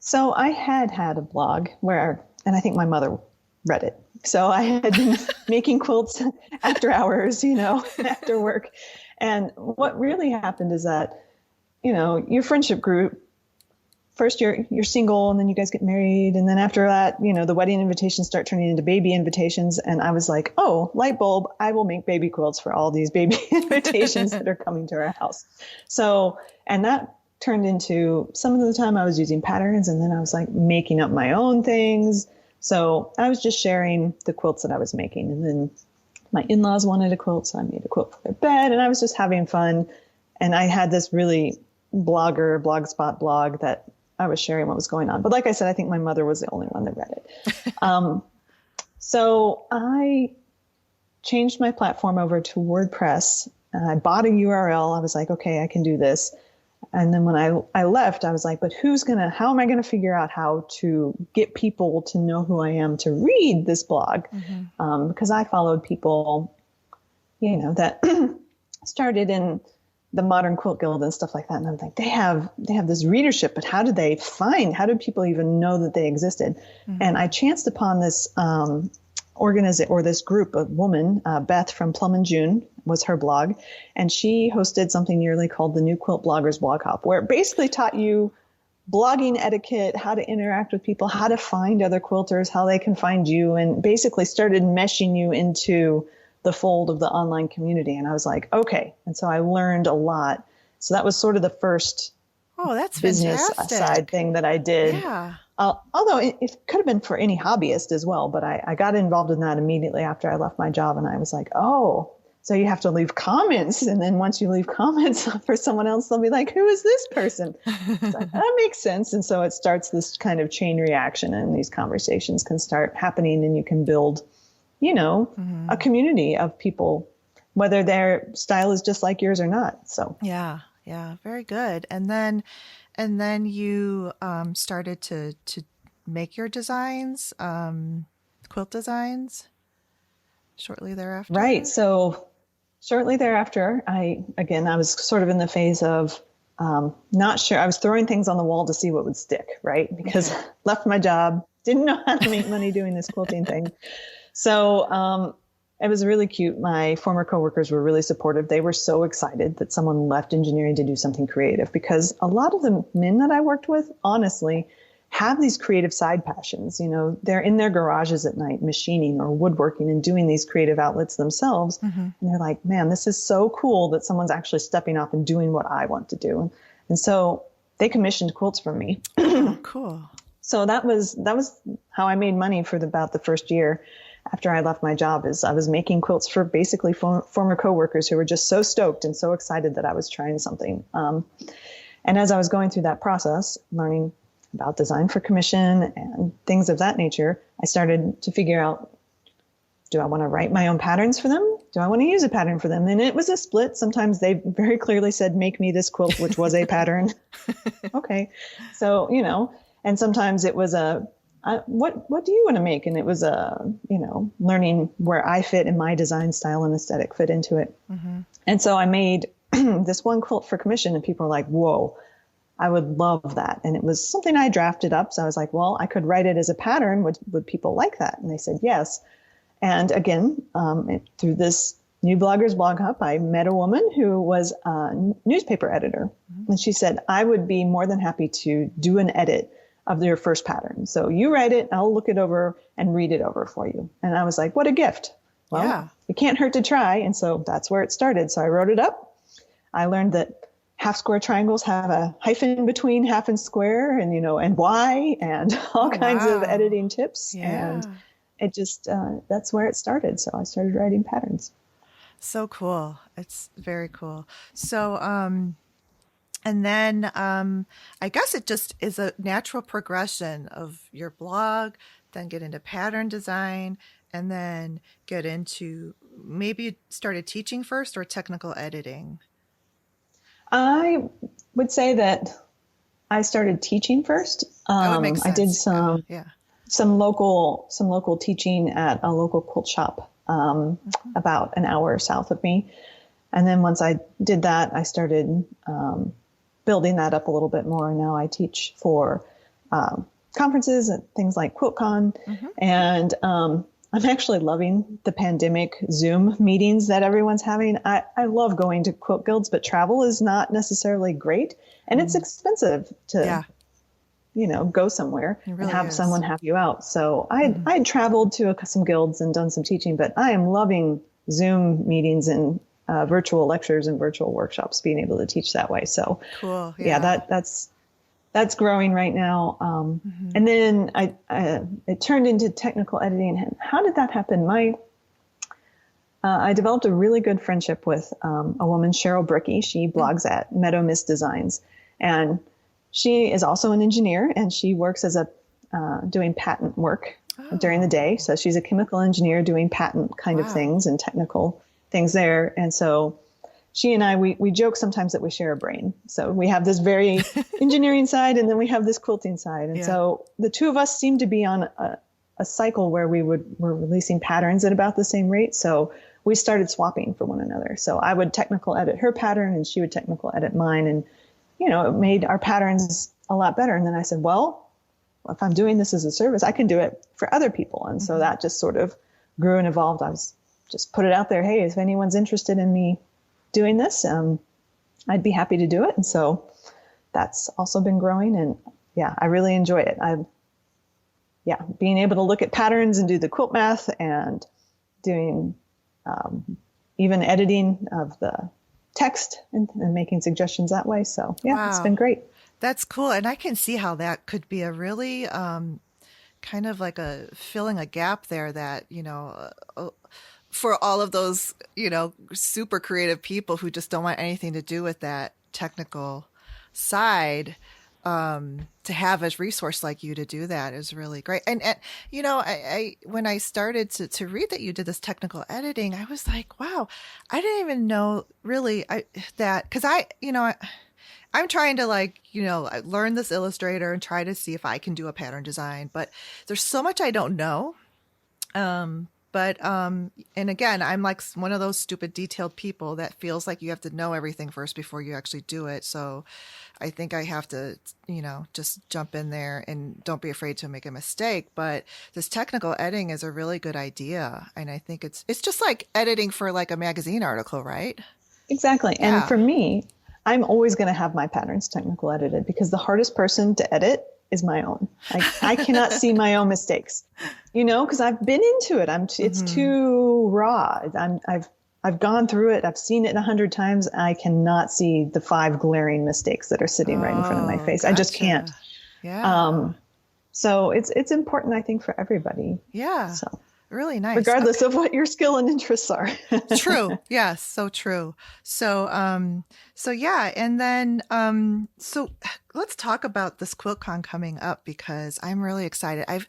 So I had a blog and I think my mother read it. So I had been making quilts after hours, after work. And what really happened is that, your friendship group, first you're single and then you guys get married. And then after that, the wedding invitations start turning into baby invitations. And I was like, oh, light bulb, I will make baby quilts for all these baby invitations that are coming to our house. So, and that turned into some of the time I was using patterns, and then I was like making up my own things. So I was just sharing the quilts that I was making. And then my in-laws wanted a quilt, so I made a quilt for their bed, and I was just having fun. And I had this really blogger, blogspot blog that I was sharing what was going on. But like I said, I think my mother was the only one that read it. So I changed my platform over to WordPress. I bought a URL. I was like, okay, I can do this. And then when I left, I was like, but how am I going to figure out how to get people to know who I am to read this blog? Because I followed people, that started in the Modern Quilt Guild and stuff like that. And I'm like, they have this readership, but how did people even know that they existed? And I chanced upon this this group of women, Beth from Plum and June was her blog. And she hosted something yearly called the New Quilt Bloggers Blog Hop, where it basically taught you blogging etiquette, how to interact with people, how to find other quilters, how they can find you, and basically started meshing you into the fold of the online community. And I was like, okay. And so I learned a lot. So that was sort of the first that's business fantastic. Side thing that I did. Yeah. Although it could have been for any hobbyist as well, but I got involved in that immediately after I left my job. And I was like, oh, so you have to leave comments. And then once you leave comments for someone else, they'll be like, who is this person? Like, that makes sense. And so it starts this kind of chain reaction, and these conversations can start happening, and you can build, a community of people, whether their style is just like yours or not. So yeah, very good. And then you started to make your designs, quilt designs, shortly thereafter. Right. So shortly thereafter, I was sort of in the phase of not sure. I was throwing things on the wall to see what would stick, right? Because left my job, didn't know how to make money doing this quilting thing. So it was really cute. My former coworkers were really supportive. They were so excited that someone left engineering to do something creative, because a lot of the men that I worked with, honestly, have these creative side passions. They're in their garages at night, machining or woodworking and doing these creative outlets themselves. And they're like, man, this is so cool that someone's actually stepping up and doing what I want to do. And so they commissioned quilts from me. Oh, cool. So that was how I made money for about the first year after I left my job. Is I was making quilts for basically former coworkers who were just so stoked and so excited that I was trying something. And as I was going through that process, learning about design for commission and things of that nature, I started to figure out, do I want to write my own patterns for them? Do I want to use a pattern for them? And it was a split. Sometimes they very clearly said, make me this quilt, which was a pattern. Okay. So, and sometimes it was what do you want to make? And it was learning where I fit in my design style and aesthetic fit into it. And so I made this one quilt for commission, and people were like, whoa, I would love that. And it was something I drafted up. So I was like, well, I could write it as a pattern. Would people like that? And they said, yes. And again, through this New Bloggers Blog Hub, I met a woman who was a newspaper editor. And she said, I would be more than happy to do an edit of your first pattern. So you write it, I'll look it over and read it over for you. And I was like, what a gift. Well, it can't hurt to try. And so that's where it started. So I wrote it up. I learned that half square triangles have a hyphen between half and square, and, and why, and all kinds of editing tips. Yeah. And it just, that's where it started. So I started writing patterns. So cool. It's very cool. So, and then I guess it just is a natural progression of your blog, then get into pattern design, and then get into, maybe you started teaching first or technical editing? I would say that I started teaching first. That would make sense. I did some local teaching at a local quilt shop about an hour south of me. And then once I did that, I started building that up a little bit more. Now I teach for conferences and things like QuiltCon. And I'm actually loving the pandemic Zoom meetings that everyone's having. I love going to quilt guilds, but travel is not necessarily great. And it's expensive to, go somewhere and have someone have you out. So I had traveled to some guilds and done some teaching, but I am loving Zoom meetings and virtual lectures and virtual workshops, being able to teach that way. So cool. that's growing right now. And then it turned into technical editing. And how did that happen? I developed a really good friendship with a woman, Cheryl Brickey. She blogs at Meadow Mist Designs. And she is also an engineer, and she works as a doing patent work during the day. So she's a chemical engineer doing patent kind of things and technical things there. And so she and I, we joke sometimes that we share a brain. So we have this very engineering side, and then we have this quilting side. And so the two of us seem to be on a cycle where we're releasing patterns at about the same rate. So we started swapping for one another. So I would technical edit her pattern and she would technical edit mine. And, it made our patterns a lot better. And then I said, well, if I'm doing this as a service, I can do it for other people. And so that just sort of grew and evolved. I was just put it out there. Hey, if anyone's interested in me doing this, I'd be happy to do it. And so that's also been growing. And yeah, I really enjoy it. Being able to look at patterns and do the quilt math and doing even editing of the text and making suggestions that way. So It's been great. That's cool. And I can see how that could be a really kind of like filling a gap there that, for all of those, super creative people who just don't want anything to do with that technical side, to have a resource like you to do that is really great. And I when I started to read that you did this technical editing, I was like, wow, I didn't even know really that, because I'm trying to learn this Illustrator and try to see if I can do a pattern design, but there's so much I don't know. And again, I'm like one of those stupid detailed people that feels like you have to know everything first before you actually do it. So I think I have to, just jump in there and don't be afraid to make a mistake. But this technical editing is a really good idea. And I think it's just like editing for like a magazine article, right? Exactly. Yeah. And for me, I'm always going to have my patterns technical edited, because the hardest person to edit is my own. I cannot see my own mistakes, because I've been into it. It's too raw. I've gone through it. I've seen it 100 times. I cannot see the 5 glaring mistakes that are sitting right in front of my face. Gotcha. I just can't. Yeah. So it's important, I think, for everybody. Yeah. So really nice. Regardless of what your skill and interests are. True. Yes. So true. So yeah. And then, so let's talk about this QuiltCon coming up, because I'm really excited. I've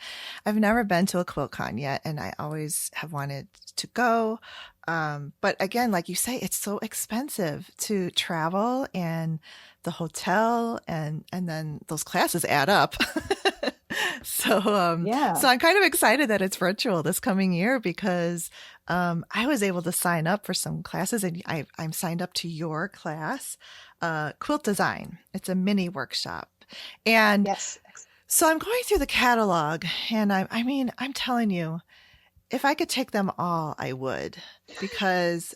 never been to a QuiltCon yet, and I always have wanted to go. But again, like you say, it's so expensive to travel, and the hotel, and then those classes add up. So I'm kind of excited that it's virtual this coming year, because I was able to sign up for some classes, and I'm signed up to your class, Quilt Design. It's a mini workshop. And so I'm going through the catalog, and I'm telling you, if I could take them all, I would, because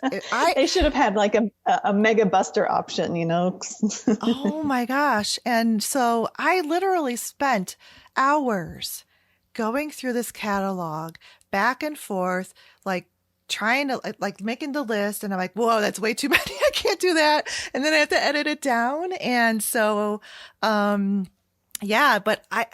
they should have had like a mega buster option, Oh my gosh. And so I literally spent hours going through this catalog back and forth, like trying to like making the list. And I'm like, whoa, that's way too many. I can't do that. And then I have to edit it down. And so, yeah, but I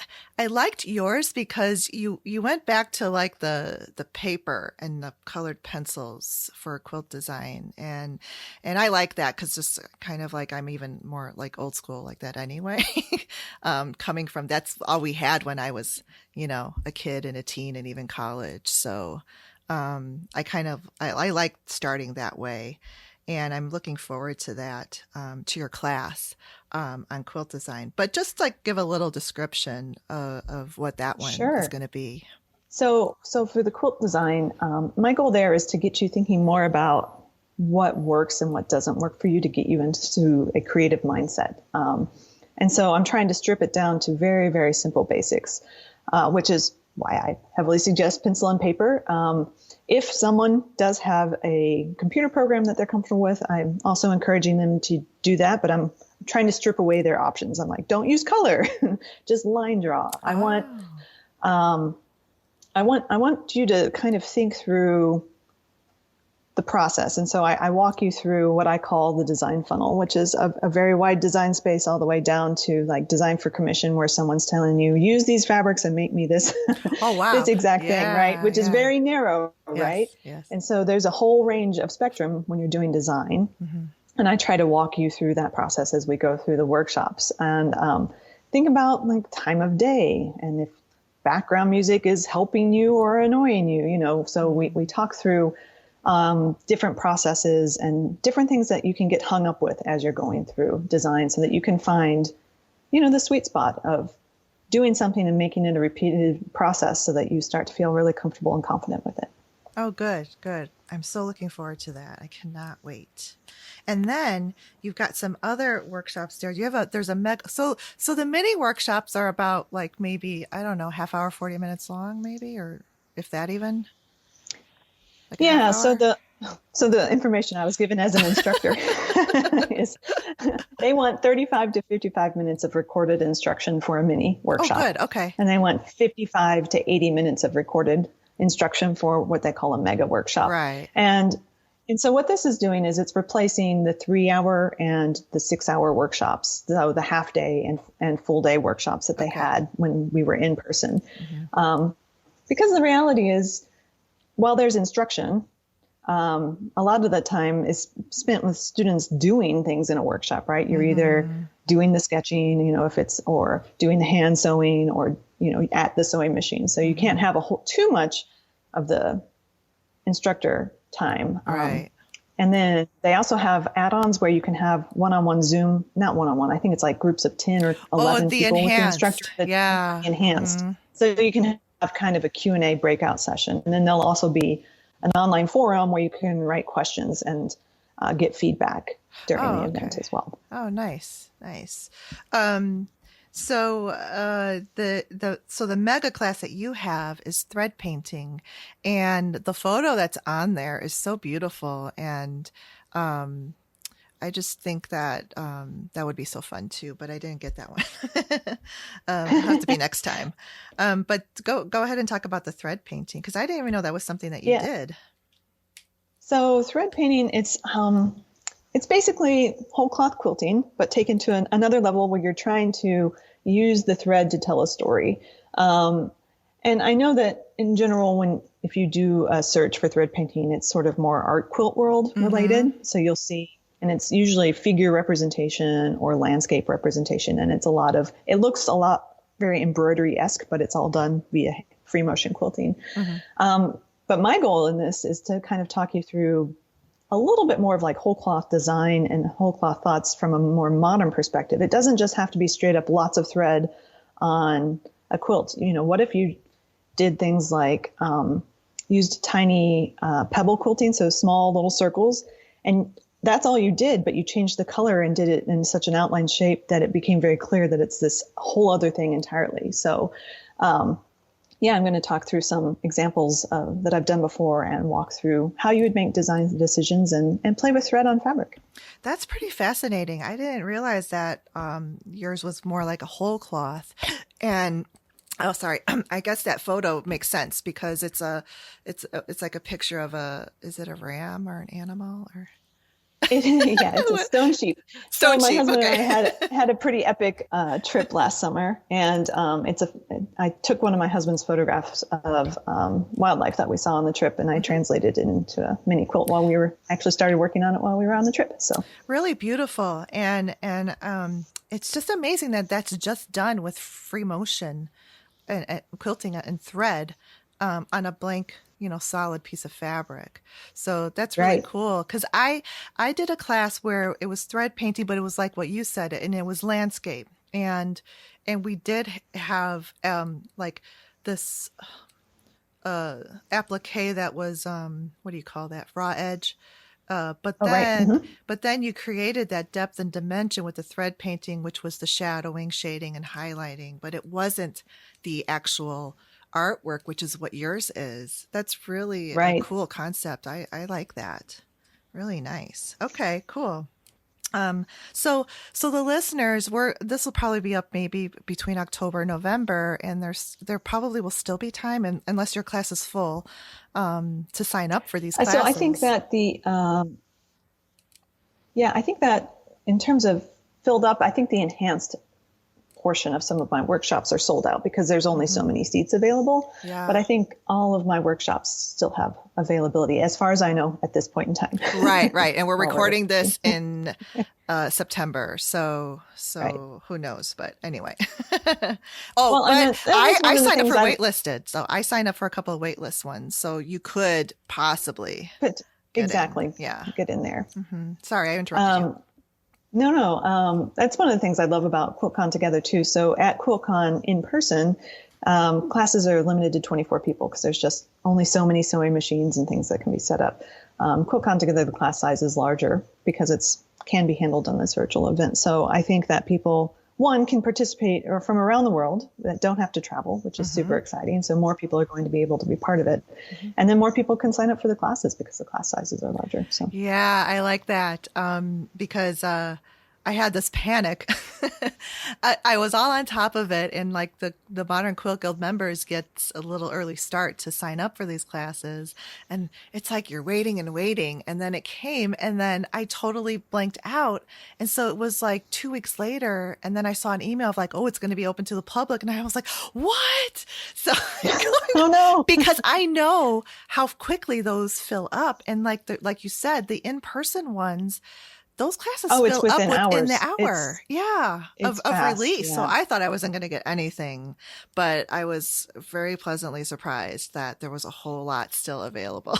liked yours because you went back to like the paper and the colored pencils for quilt design. And I like that, because just kind of like, I'm even more like old school like that anyway. Coming from, that's all we had when I was, a kid and a teen and even college. So, I like starting that way. And I'm looking forward to that, to your class on quilt design. But just like give a little description of what that one is going to be. So for the quilt design, my goal there is to get you thinking more about what works and what doesn't work for you, to get you into a creative mindset. And so I'm trying to strip it down to very, very simple basics, which is why I heavily suggest pencil and paper. If someone does have a computer program that they're comfortable with, I'm also encouraging them to do that, but I'm trying to strip away their options. I'm like, don't use color, just line draw. I want you to kind of think through the process. And so I walk you through what I call the design funnel, which is a very wide design space all the way down to like design for commission, where someone's telling you, use these fabrics and make me this, oh, wow. this exact thing, right? Which is very narrow, right? Yes. And so there's a whole range of spectrum when you're doing design. And I try to walk you through that process as we go through the workshops, and think about like time of day and if background music is helping you or annoying you, so we talk through different processes and different things that you can get hung up with as you're going through design so that you can find, the sweet spot of doing something and making it a repeated process so that you start to feel really comfortable and confident with it. Oh, good, good. I'm so looking forward to that. I cannot wait. And then you've got some other workshops there. There's a mega, so the mini workshops are about like maybe, I don't know, half hour, 40 minutes long, maybe, or if that even, like a half Yeah, so hour. the information I was given as an instructor is they want 35 to 55 minutes of recorded instruction for a mini Oh, good. workshop, Okay. and they want 55 to 80 minutes of recorded instruction for what they call a mega workshop. Right. And so what this is doing is it's replacing the 3 hour and the 6 hour workshops, so the half day and full day workshops that they Okay. had when we were in person. Mm-hmm. Because the reality is, while there's instruction, a lot of the time is spent with students doing things in a workshop, right? You're either Mm-hmm. doing the sketching, or doing the hand sewing or, at the sewing machine. So you can't have too much of the instructor time. Right. And then they also have add-ons where you can have one-on-one Zoom, not one-on-one. I think it's like groups of 10 or Oh, 11 the people with the instructor. enhanced. That's Yeah. enhanced. Mm-hmm. So you can have kind of a Q&A breakout session. And then there'll also be an online forum where you can write questions and get feedback during Oh, the okay. event as well. Oh, nice, nice. Um, so the mega class that you have is thread painting, and the photo that's on there is so beautiful, and um, I just think that that would be so fun too. But I didn't get that one. It'll have to be next time. But go ahead and talk about the thread painting because I didn't even know that was something that you Yeah. did. So thread painting, it's basically whole cloth quilting, but taken to another level where you're trying to use the thread to tell a story. And I know that in general, if you do a search for thread painting, it's sort of more art quilt world Mm-hmm. related. So you'll see, and it's usually figure representation or landscape representation. And it looks a lot very embroidery-esque, but it's all done via free motion quilting. Mm-hmm. But my goal in this is to kind of talk you through a little bit more of like whole cloth design and whole cloth thoughts from a more modern perspective. It doesn't just have to be straight up lots of thread on a quilt. What if you did things like used tiny pebble quilting, so small little circles, and that's all you did, but you changed the color and did it in such an outline shape that it became very clear that it's this whole other thing entirely. So yeah, I'm going to talk through some examples that I've done before and walk through how you would make design decisions and play with thread on fabric. That's pretty fascinating. I didn't realize that yours was more like a whole cloth. And oh, sorry. I guess that photo makes sense because it's like a picture of is it a ram or an animal or Yeah, it's a stone sheep. So stone my sheep? husband and I Okay. had a pretty epic trip last summer, and I took one of my husband's photographs of wildlife that we saw on the trip, and I translated it into a mini quilt while we were actually started working on it while we were on the trip. So Really beautiful. And it's just amazing that that's just done with free motion and quilting and thread on a blank, solid piece of fabric. So that's really right, cool. Because I did a class where it was thread painting, but it was like what you said, and it was landscape. And we did have like this applique that was what do you call that? Raw edge. But oh right, then, mm-hmm. but then you created that depth and dimension with the thread painting, which was the shadowing, shading, and highlighting. But it wasn't the actual artwork, which is what yours is. That's really a Right. cool concept. I like that. Really nice. Okay, cool. So the listeners, this will probably be up maybe between October and November, and there probably will still be time, unless your class is full, to sign up for these So I think classes. that I think that in terms of filled up, I think the enhanced portion of some of my workshops are sold out because there's only so many seats available. Yeah. But I think all of my workshops still have availability as far as I know at this point in time. Right. And we're recording this in September. So Right. who knows? But anyway. Well, but I signed up for I've... waitlisted. So I signed up for a couple of waitlist ones. So you could possibly exactly get in there. Sorry, I interrupted you. No. That's one of the things I love about QuiltCon Together too. So at QuiltCon in person, classes are limited to 24 people because there's just only so many sewing machines and things that can be set up. QuiltCon Together, the class size is larger because can be handled on this virtual event. So I think that people, one, can participate or from around the world that don't have to travel, which is super exciting. So more people are going to be able to be part of it. And then more people can sign up for the classes because the class sizes are larger. So yeah, I like that because I had this panic. I was all on top of it, and like the Modern Quilt Guild members get a little early start to sign up for these classes, and it's like you're waiting and waiting, and then it came, and then I totally blanked out, and so it was like 2 weeks later, and then I saw an email of like, oh, it's going to be open to the public, and I was like, what? So oh no, because I know how quickly those fill up, and like you said, the in-person ones. Those classes fill up within the hour. Of release. Yeah. So I thought I wasn't going to get anything, but I was very pleasantly surprised that there was a whole lot still available.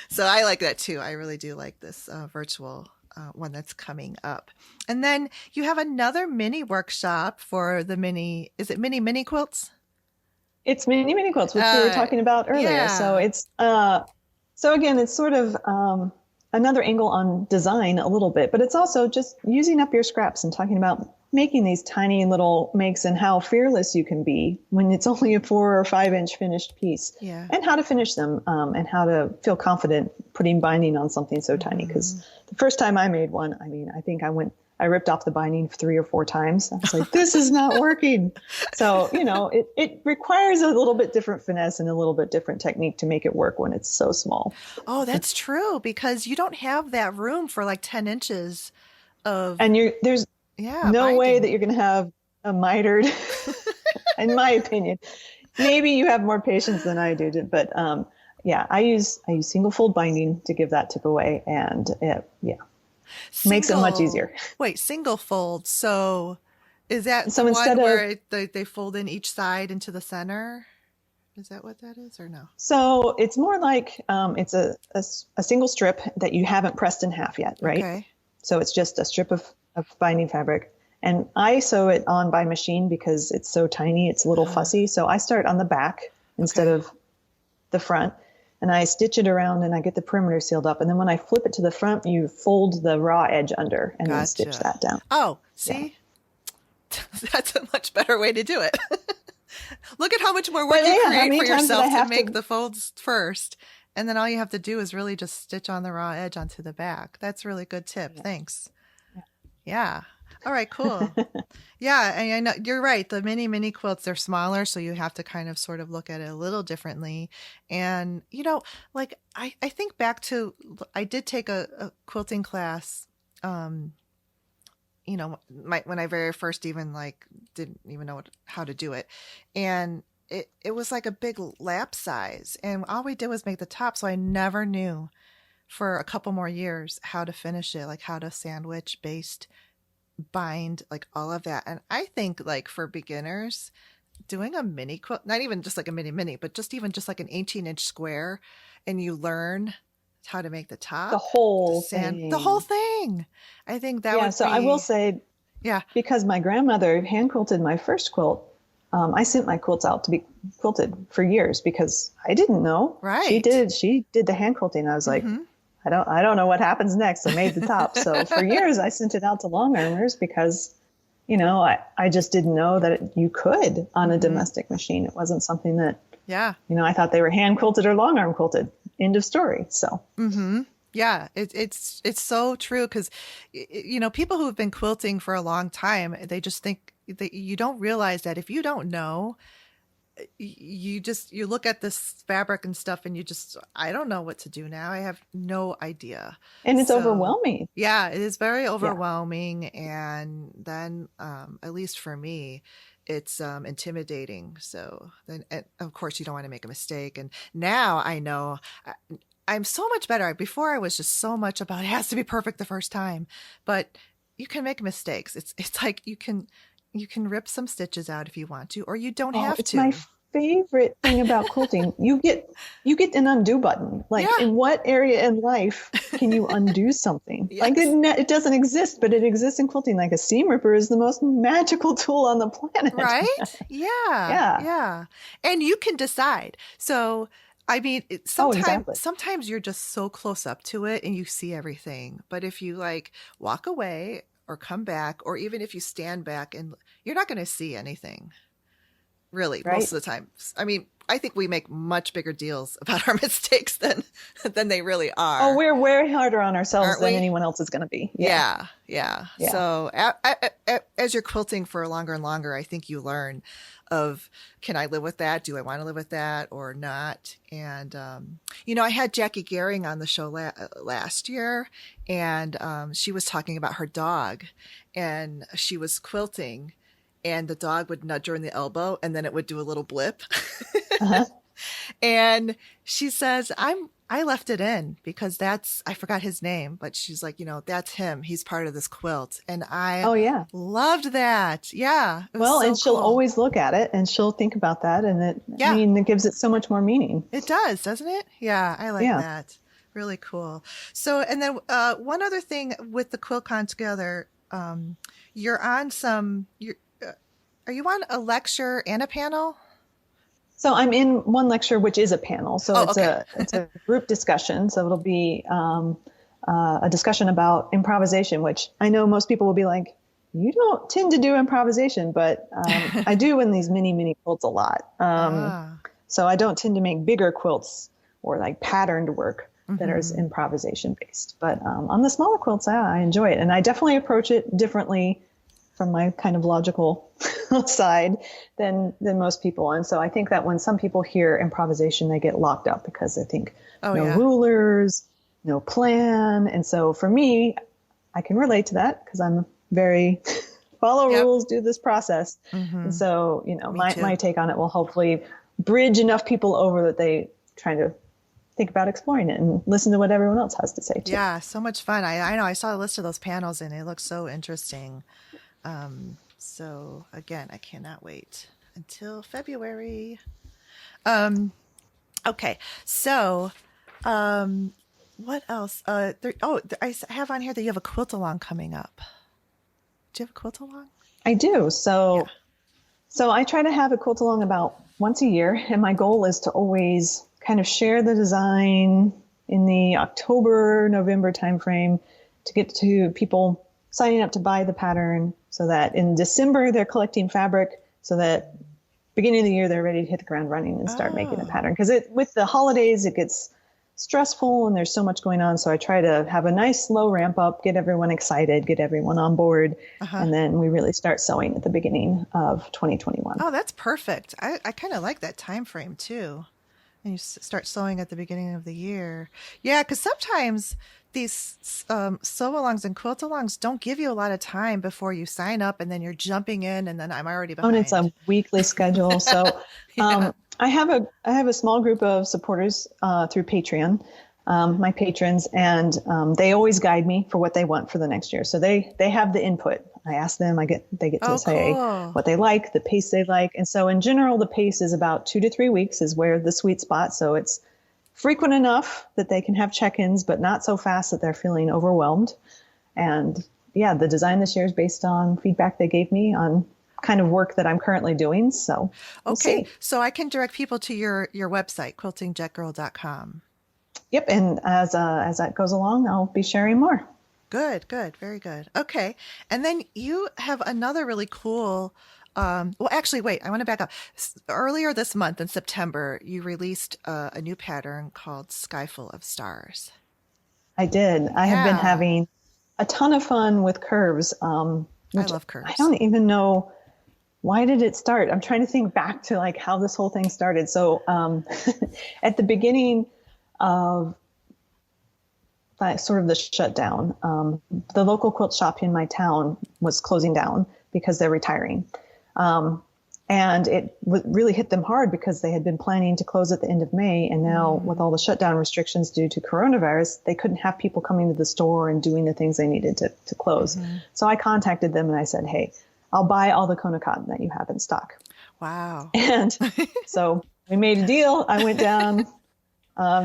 So I like that too. I really do like this virtual one that's coming up. And then you have another mini workshop for the is it mini quilts? It's mini quilts, which we were talking about earlier. Yeah. So it's, so again, it's sort of another angle on design a little bit, but it's also just using up your scraps and talking about making these tiny little makes and how fearless you can be when it's only a 4 or 5 inch finished piece, and how to finish them and how to feel confident putting binding on something so tiny. Because the first time I made one, I mean, I think I ripped off the binding 3 or 4 times. I was like, this is not working. So, it requires a little bit different finesse and a little bit different technique to make it work when it's so small. Oh, that's true, because you don't have that room for like 10 inches of... And there's no binding. way that you're going to have a mitered, in my opinion. Maybe you have more patience than I do, but I use single fold binding to give that tip away, and makes it much easier. Wait, single fold. So is that so the instead one where they fold in each side into the center? Is that what that is, or no? So it's more like it's a single strip that you haven't pressed in half yet, right? Okay. So it's just a strip of binding fabric. And I sew it on by machine because it's so tiny, it's a little fussy. So I start on the back instead of the front. And I stitch it around and I get the perimeter sealed up. And then when I flip it to the front, you fold the raw edge under and then stitch that down. Oh, see? Yeah. That's a much better way to do it. Look at how much more work you create for yourself to make the folds first. And then all you have to do is really just stitch on the raw edge onto the back. That's a really good tip. Yeah. Thanks. Yeah. All right, cool. Yeah, and I know you're right. The mini quilts, they're smaller, so you have to kind of sort of look at it a little differently. And, like I think back to, I did take a quilting class, when I very first even didn't even know how to do it. And it was like a big lap size. And all we did was make the top. So I never knew for a couple more years how to finish it, like how to sandwich, baste, bind, like all of that. And I think like for beginners, doing a mini quilt, not even just like a mini, but just like an 18-inch square, and you learn how to make the top, the whole thing. I think that would so be... I will say, because my grandmother hand quilted my first quilt, I sent my quilts out to be quilted for years because I didn't know. Right. She did the hand quilting. I was like, I don't know what happens next. I made the top. So for years I sent it out to long armers because, I just didn't know that you could on a domestic machine. It wasn't something that, I thought they were hand quilted or long arm quilted. End of story. So. Yeah, it's so true because, people who have been quilting for a long time, they just think that you don't realize that if you don't know, you look at this fabric and stuff and I don't know what to do now. I have no idea. And it's So overwhelming. yeah, it is very Yeah. overwhelming. And then, at least for me, it's intimidating. So then, and of course, you don't want to make a mistake. And now I know I'm so much better. Before I was just so much about it has to be perfect the first time, but you can make mistakes. It's like you can rip some stitches out if you want to, or you don't Oh, have it's my to. favorite thing about quilting. You get an undo button. Like, Yeah. in what area in life can you undo something? Like, Yes. it doesn't exist, but it exists in quilting. Like, a seam ripper is the most magical tool on the planet. Right? Yeah. Yeah. Yeah. And you can decide. So, I mean, Oh, sometimes exactly. sometimes you're just so close up to it and you see everything. But if you like walk away or come back, or even if you stand back, and you're not going to see anything. Really, most Right. of the time. I mean, I think we make much bigger deals about our mistakes than they really Oh, are, we're way harder on ourselves aren't than we? anyone else is going to be. Yeah. Yeah, yeah. Yeah. So as you're quilting for longer and longer, I think you learn of, can I live with that? Do I want to live with that or not? And I had Jackie Gehring on the show last year, and she was talking about her dog, and she was quilting, and the dog would nudge her in the elbow, and then it would do a little blip. Uh-huh. And she says, I left it in because I forgot his name, but she's like, that's him. He's part of this quilt. And I Oh, yeah. loved that. Yeah. It was Well, so and she'll cool. always look at it and she'll think about that. And I Yeah, mean, it gives it so much more meaning. it does, doesn't it? Yeah. I like Yeah. that. Really cool. So, and then, one other thing with the QuiltCon Together, you're on are you on a lecture and a panel? So I'm in one lecture, which is a panel. So Oh, it's okay. a group discussion. So it'll be a discussion about improvisation, which I know most people will be like, you don't tend to do improvisation, but I do in these mini quilts a lot. Ah. So I don't tend to make bigger quilts or like patterned work that is Mm-hmm. improvisation based. But on the smaller quilts, yeah, I enjoy it. And I definitely approach it differently from my kind of logical side than most people. And so I think that when some people hear improvisation, they get locked up because they think Oh, no yeah. rulers, no plan. And so for me, I can relate to that because I'm very follow Yep. rules, do this process. And Mm-hmm. so, Me my too. take on it will hopefully bridge enough people over that they try to think about exploring it and listen to what everyone else has to say too. Yeah, so much fun. I know I saw a list of those panels and it looks so interesting. So again, I cannot wait until February. Um, okay, so what else? I have on here that you have a quilt along coming up. Do you have a quilt along? I do. Yeah. So I try to have a quilt along about once a year, and my goal is to always kind of share the design in the October, November timeframe to get to people signing up to buy the pattern so that in December they're collecting fabric so that beginning of the year they're ready to hit the ground running and start making a Oh, pattern. Because with the holidays, it gets stressful and there's so much going on. So I try to have a nice slow ramp up, get everyone excited, get everyone on board, uh-huh. and then we really start sewing at the beginning of 2021. Oh, that's perfect. I kind of like that time frame too. And you start sewing at the beginning of the year. Yeah, because sometimes these sew-alongs and quilt-alongs don't give you a lot of time before you sign up, and then you're jumping in, and then I'm already Oh, and it's behind. a weekly schedule. So Yeah. I have a small group of supporters through Patreon, my patrons, and they always guide me for what they want for the next year. So they have the input. I ask them, they get to Oh, say cool. what they like, the pace they like, and so in general, the pace is about 2 to 3 weeks is where the sweet spot. So it's frequent enough that they can have check-ins, but not so fast that they're feeling overwhelmed. And yeah, the design this year is based on feedback they gave me on kind of work that I'm currently doing. So we'll Okay, see. so I can direct people to your website, quiltingjetgirl.com. Yep. And as that goes along, I'll be sharing more. Good, good, very good. Okay. And then you have another really cool, well, actually, wait, I want to back up. Earlier this month in September, you released a new pattern called Sky Full of Stars. I did. I have been Yeah, having a ton of fun with curves, I which love I curves. don't even know why did it start? I'm trying to think back to like how this whole thing started. So at the beginning of sort of the shutdown, the local quilt shop in my town was closing down because they're retiring. And it really hit them hard because they had been planning to close at the end of May. And now with all the shutdown restrictions due to coronavirus, they couldn't have people coming to the store and doing the things they needed to close. So I contacted them and I said, hey, I'll buy all the Kona cotton that you have in stock. Wow. And so we made a deal. I went down.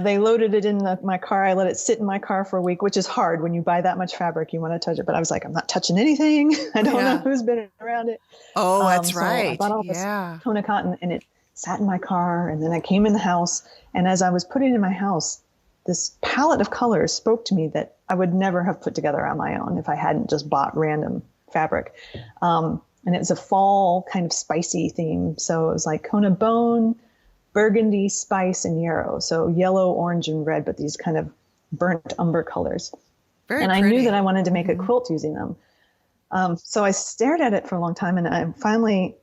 They loaded it in my car. I let it sit in my car for a week, which is hard when you buy that much fabric. You want to touch it. But I was like, I'm not touching anything. I don't know who's been around it. Oh, that's right. So I bought all this Kona cotton and it sat in my car. And then I came in the house. And as I was putting it in my house, this palette of colors spoke to me that I would never have put together on my own if I hadn't just bought random fabric. And it was a fall kind of spicy theme. So it was like Kona bone, burgundy, spice, and yarrow. So yellow, orange, and red, but these kind of burnt umber colors. Very and pretty. I knew that I wanted to make a quilt using them. So I stared at it for a long time, and I finally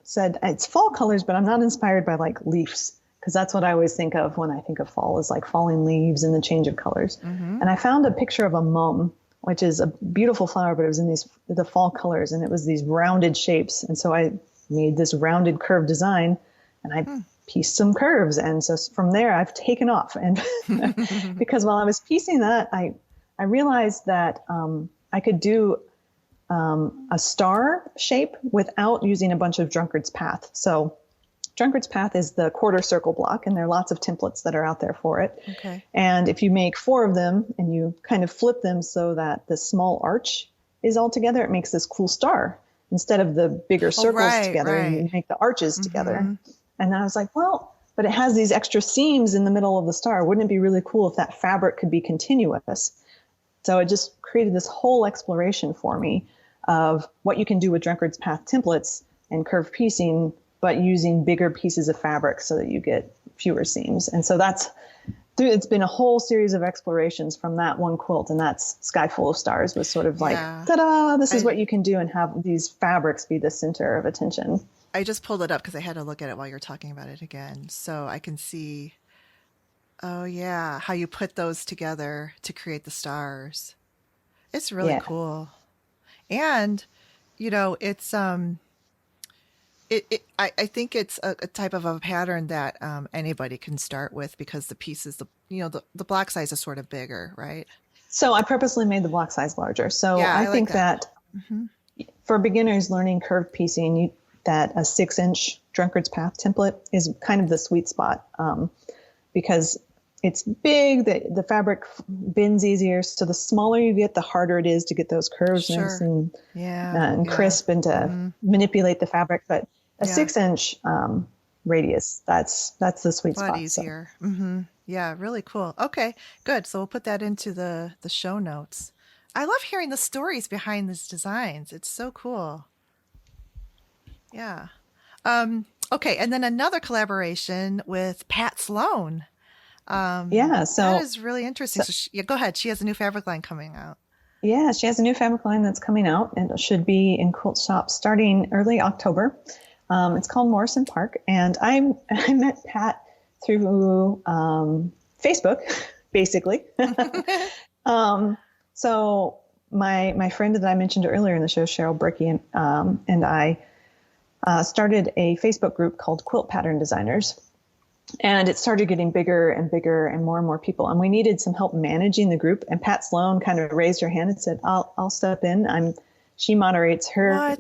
said, it's fall colors, but I'm not inspired by like leaves, because that's what I always think of when I think of fall, is like falling leaves and the change of colors. And I found a picture of a mum, which is a beautiful flower, but it was in the fall colors, and it was these rounded shapes. And so I made this rounded curved design, and I pieced some curves. And so from there I've taken off. And because while I was piecing that, I realized that I could do a star shape without using a bunch of drunkard's path. So drunkard's path is the quarter circle block, and there are lots of templates that are out there for it. Okay. And if you make 4 of them and you kind of flip them so that the small arch is all together, it makes this cool star instead of the bigger circles together. And you make the arches together. And I was like, well, but it has these extra seams in the middle of the star. Wouldn't it be really cool if that fabric could be continuous? So it just created this whole exploration for me of what you can do with drunkard's path templates and curved piecing, but using bigger pieces of fabric so that you get fewer seams. And so it's been a whole series of explorations from that one quilt. And that's Sky Full of Stars was sort of like, ta-da, this is what you can do, and have these fabrics be the center of attention. I just pulled it up because I had to look at it while you're talking about it again. So I can see, how you put those together to create the stars. It's really cool. And, it's, I think it's a type of a pattern that anybody can start with, because the pieces, the block size is sort of bigger, right? So I purposely made the block size larger. So I think that for beginners learning curved piecing, that a 6-inch drunkard's path template is kind of the sweet spot, because it's big, the fabric bends easier. So the smaller you get, the harder it is to get those curves nice and crisp, and to manipulate the fabric. But a 6-inch radius, that's the sweet spot. A lot easier. So. Yeah, really cool. Okay, good. So we'll put that into the show notes. I love hearing the stories behind these designs. It's so cool. Yeah. Okay. And then another collaboration with Pat Sloan. So that is really interesting. So go ahead. She has a new fabric line coming out. Yeah, she has a new fabric line that's coming out, and it should be in quilt shops starting early October. It's called Morrison Park. And I met Pat through Facebook, basically. So my friend that I mentioned earlier in the show, Cheryl Brickey, and I started a Facebook group called Quilt Pattern Designers. And it started getting bigger and bigger, and more people. And we needed some help managing the group. And Pat Sloan kind of raised her hand and said, I'll step in. She moderates her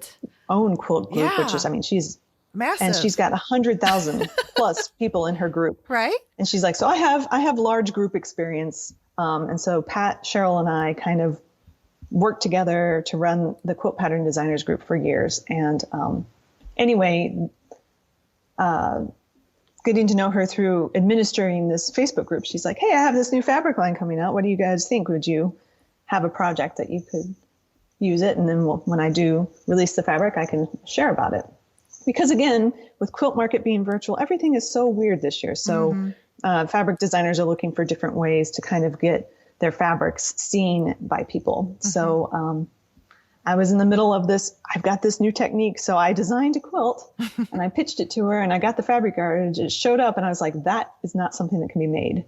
own quilt group, which is, she's massive. And she's got 100,000 plus people in her group. Right. And she's like, so I have large group experience. And so Pat, Cheryl, and I kind of worked together to run the Quilt Pattern Designers group for years. And getting to know her through administering this Facebook group, she's like, hey, I have this new fabric line coming out. What do you guys think? Would you have a project that you could use it? And then when I do release the fabric, I can share about it. Because again, with Quilt Market being virtual, everything is so weird this year. So fabric designers are looking for different ways to kind of get their fabrics seen by people. So I was in the middle of this, I've got this new technique. So I designed a quilt and I pitched it to her and I got the fabric art and it showed up and I was like, that is not something that can be made.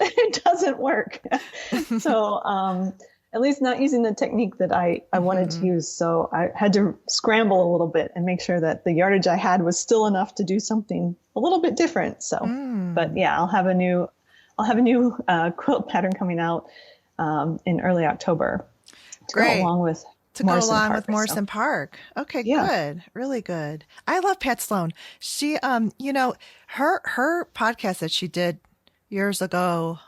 It doesn't work. So, at least not using the technique that I wanted to use. So I had to scramble a little bit and make sure that the yardage I had was still enough to do something a little bit different. So, but yeah, I'll have a new quilt pattern coming out in early October. Great. Go along with Morrison Park. Okay, yeah. Good. Really good. I love Pat Sloan. She, her podcast that she did years ago,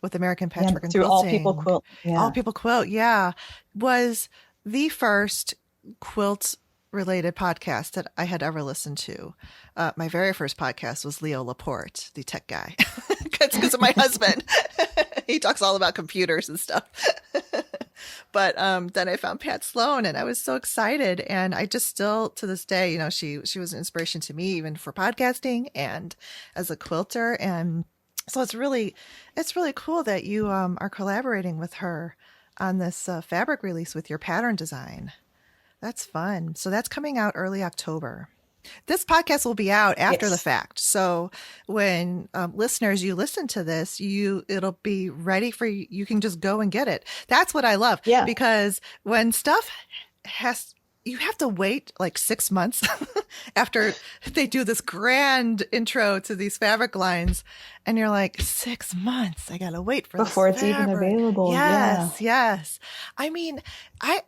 with American Patchwork and through Quilting. All People Quilt. Yeah. All People Quilt. Yeah. Was the first quilt related podcast that I had ever listened to. My very first podcast was Leo Laporte, the tech guy. Because of my husband. He talks all about computers and stuff. But then I found Pat Sloan and I was so excited. And I just still, to this day, she was an inspiration to me, even for podcasting and as a quilter. And so it's really cool that you are collaborating with her on this fabric release with your pattern design. That's fun. So that's coming out early October. This podcast will be out after the fact. So when listeners, you listen to this, it'll be ready for you. You can just go and get it. That's what I love. Yeah. Because when stuff you have to wait like 6 months after they do this grand intro to these fabric lines. And you're like, 6 months, I got to wait for before it's fabric. Even available. Yes. Yeah. Yes. I mean, I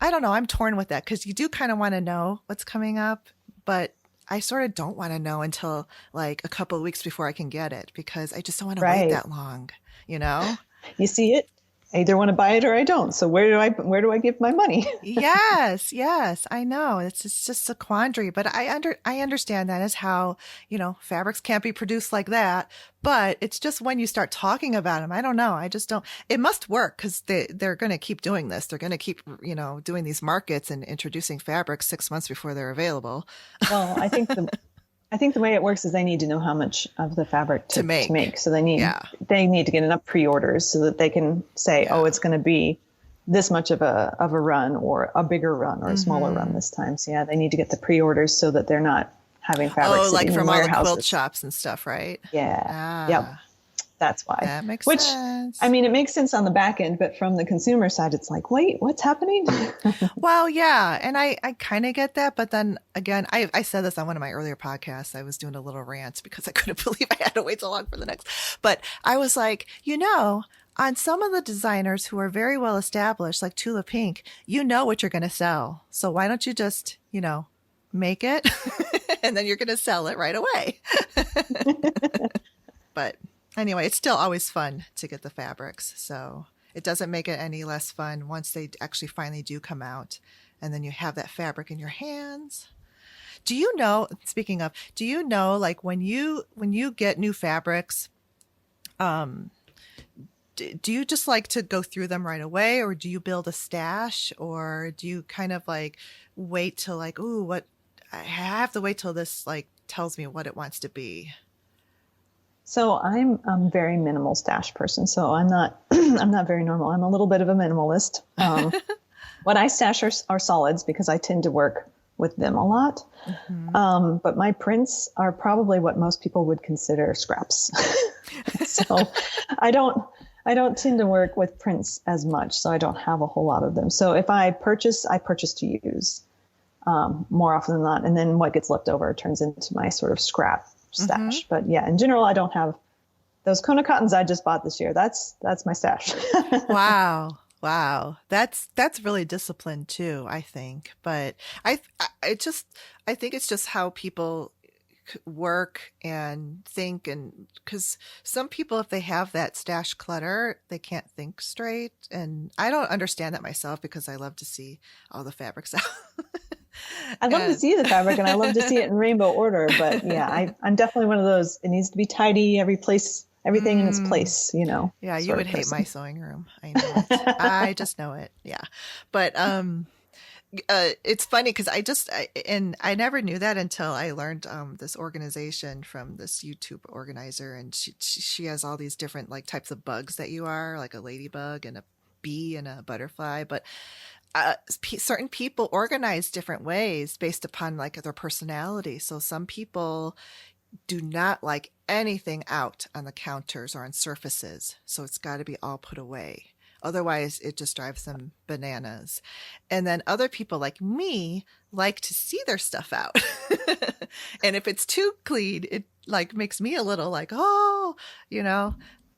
don't know. I'm torn with that because you do kind of want to know what's coming up, but I sort of don't want to know until like a couple of weeks before I can get it because I just don't want to wait that long, You see it. I either want to buy it or I don't. So where do I give my money? Yes, I know. It's just a quandary, but I understand that is how, fabrics can't be produced like that, but it's just when you start talking about them, I don't know. I just don't, it must work because they're going to keep doing this. They're going to keep, doing these markets and introducing fabrics 6 months before they're available. Well, I think the way it works is they need to know how much of the fabric to make. So they need to get enough pre-orders so that they can say, oh, it's going to be this much of a run or a bigger run or a smaller run this time. So they need to get the pre-orders so that they're not having fabric sitting from in all the quilt shops and stuff, right? Yeah. Yep. That's why. That makes sense. I mean, it makes sense on the back end, but from the consumer side, it's like, wait, what's happening? Well, yeah. And I kind of get that. But then again, I said this on one of my earlier podcasts. I was doing a little rant because I couldn't believe I had to wait so long for the next. But I was like, on some of the designers who are very well established, like Tula Pink, what you're going to sell. So why don't you just, make it and then you're going to sell it right away. But anyway, it's still always fun to get the fabrics. So it doesn't make it any less fun once they actually finally do come out. And then you have that fabric in your hands. Speaking of, like when you get new fabrics, do you just like to go through them right away, or do you build a stash, or do you kind of like wait till like, I have to wait till this like tells me what it wants to be? So I'm a very minimal stash person. So I'm not very normal. I'm a little bit of a minimalist. What I stash are solids because I tend to work with them a lot. Mm-hmm. But my prints are probably what most people would consider scraps. So I don't tend to work with prints as much. So I don't have a whole lot of them. So if I purchase to use more often than not. And then what gets left over turns into my sort of scrap stash. Mm-hmm. But yeah, in general, I don't have those Kona cottons I just bought this year. That's my stash. Wow. That's really disciplined too, I think. But I think it's just how people work and think, and because some people, if they have that stash clutter, they can't think straight. And I don't understand that myself because I love to see all the fabrics out. I love to see the fabric and I love to see it in rainbow order, but yeah, I'm definitely one of those. It needs to be tidy, everything in its place, Yeah, you would hate my sewing room. I know it. I just know it. Yeah. But it's funny because I never knew that until I learned this organization from this YouTube organizer, and she has all these different like types of bugs that you are, like a ladybug and a bee and a butterfly, but certain people organize different ways based upon like their personality. So some people do not like anything out on the counters or on surfaces. So it's got to be all put away. Otherwise, it just drives them bananas. And then other people like me like to see their stuff out. And if it's too clean, it like makes me a little like, oh, you know,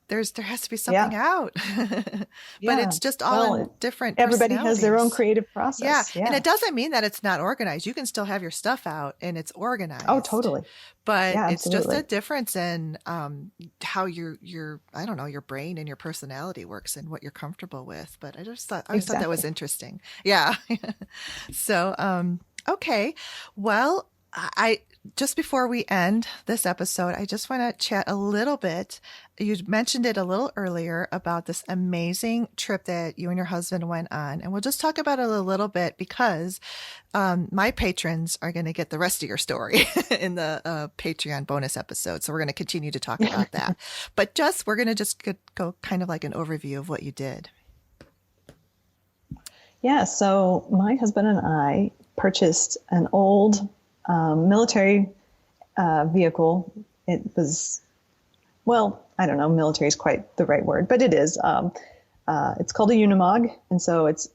there has to be something out. But Yeah. it's just all Well, in different everybody has their own personalities. creative Yeah. process. And Yeah. it doesn't mean that it's not organized. You can still have your stuff out and it's Oh, organized. totally. But Yeah, it's just absolutely. a difference in how I don't know, your brain and your personality works and what you're comfortable with. But I always thought that was Exactly. interesting. Yeah. So, okay. Well, I just before we end this episode, I just want to chat a little bit. You mentioned it a little earlier about this amazing trip that you and your husband went on, and we'll just talk about it a little bit because my patrons are going to get the rest of your story in the Patreon bonus episode. So we're going to continue to talk about that, but we're going to just go kind of like an overview of what you did. Yeah. So my husband and I purchased an old military vehicle. It was, well, I don't know, military is quite the right word, but it is. It's called a Unimog. And so it's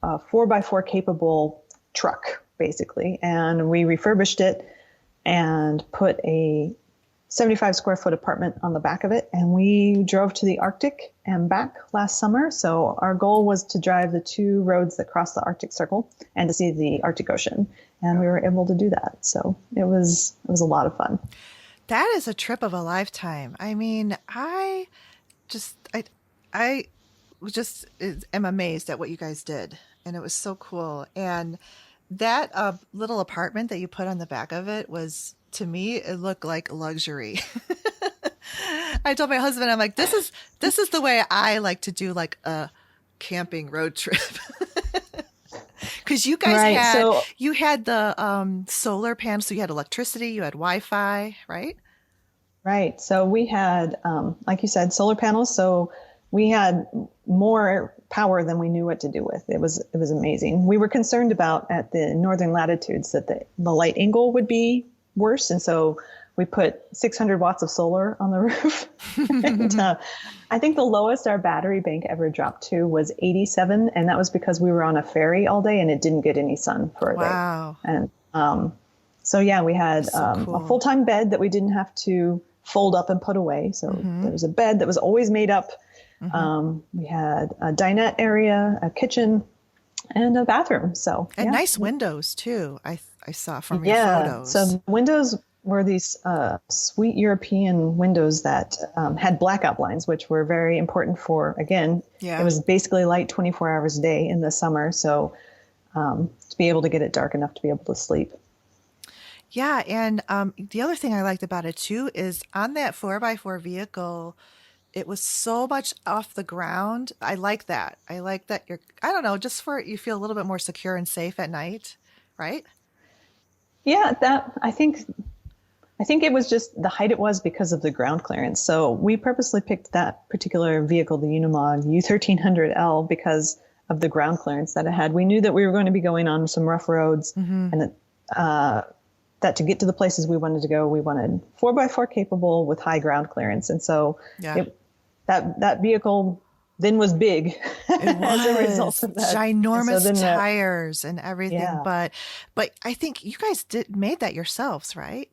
a 4x4 capable truck, basically. And we refurbished it and put a 75 square foot apartment on the back of it. And we drove to the Arctic and back last summer. So our goal was to drive the 2 roads that cross the Arctic Circle and to see the Arctic Ocean. And we were able to do that. So it was a lot of fun. That is a trip of a lifetime. I mean, I just am amazed at what you guys did. And it was so cool. And that little apartment that you put on the back of it was, to me, it looked like luxury. I told my husband, I'm like, this is the way I like to do like a camping road trip. Because you guys had the solar panels, so you had electricity, you had Wi-Fi, right? Right. So we had, like you said, solar panels. So we had more power than we knew what to do with. It was amazing. We were concerned about at the northern latitudes that the light angle would be worse, and so we put 600 watts of solar on the roof. And I think the lowest our battery bank ever dropped to was 87, and that was because we were on a ferry all day and it didn't get any sun for a day. Wow. And so yeah, we had cool. a full-time bed that we didn't have to fold up and put away. So there was a bed that was always made up. We had a dinette area, a kitchen, and a bathroom. So and nice windows too. I saw from your photos. So the windows were these sweet European windows that had blackout blinds, which were very important for, again, it was basically light 24 hours a day in the summer. So to be able to get it dark enough to be able to sleep. Yeah. And the other thing I liked about it too is on that 4x4 vehicle, it was so much off the ground. I like that. I like that I don't know, just for you feel a little bit more secure and safe at night, right? Yeah, I think it was just the height it was because of the ground clearance. So we purposely picked that particular vehicle, the Unimog U1300L, because of the ground clearance that it had. We knew that we were going to be going on some rough roads, and that to get to the places we wanted to go, we wanted 4x4 capable with high ground clearance. And so that vehicle then was big as a result of that. Ginormous tires and everything. Yeah. But I think you guys made that yourselves, right?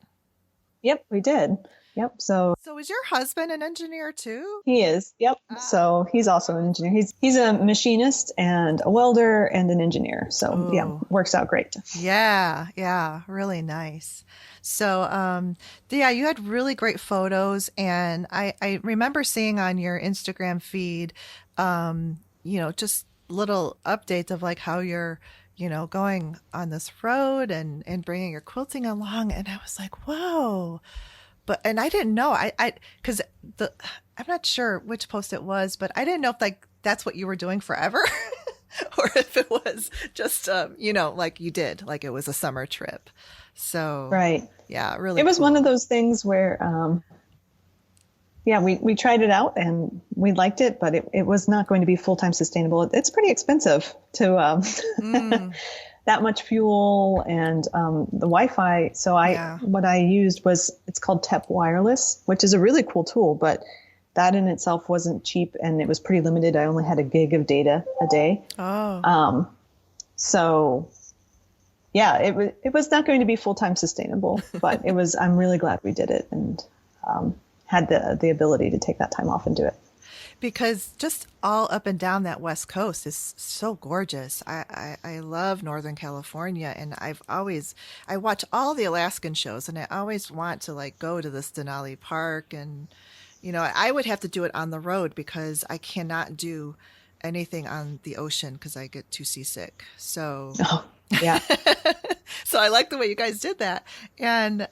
Yep, we did. Yep. So is your husband an engineer too? He is. Yep. So he's also an engineer. He's a machinist and a welder and an engineer. So yeah, works out great. Yeah. Yeah. Really nice. So, yeah, you had really great photos, and I remember seeing on your Instagram feed, just little updates of like how you're, going on this road and bringing your quilting along. And I was like, whoa. And I didn't know, cause I'm not sure which post it was, but I didn't know if like, that's what you were doing forever or if it was just, like you did, like it was a summer trip. So, right. Yeah, really. It was cool. one of those things where, yeah, we tried it out and we liked it, but it was not going to be full-time sustainable. It's pretty expensive to Mm, that much fuel and the Wi-Fi. So yeah. what I used was, it's called TEP Wireless, which is a really cool tool, but that in itself wasn't cheap and it was pretty limited. I only had a gig of data a day. Oh. So yeah, it was not going to be full-time sustainable, but it was, I'm really glad we did it and had the ability to take that time off and do it. Because just all up and down that West Coast is so gorgeous. I love Northern California, and I watch all the Alaskan shows, and I always want to like go to this Denali Park, and I would have to do it on the road because I cannot do anything on the ocean because I get too seasick. So Oh, yeah. so I like the way you guys did that, and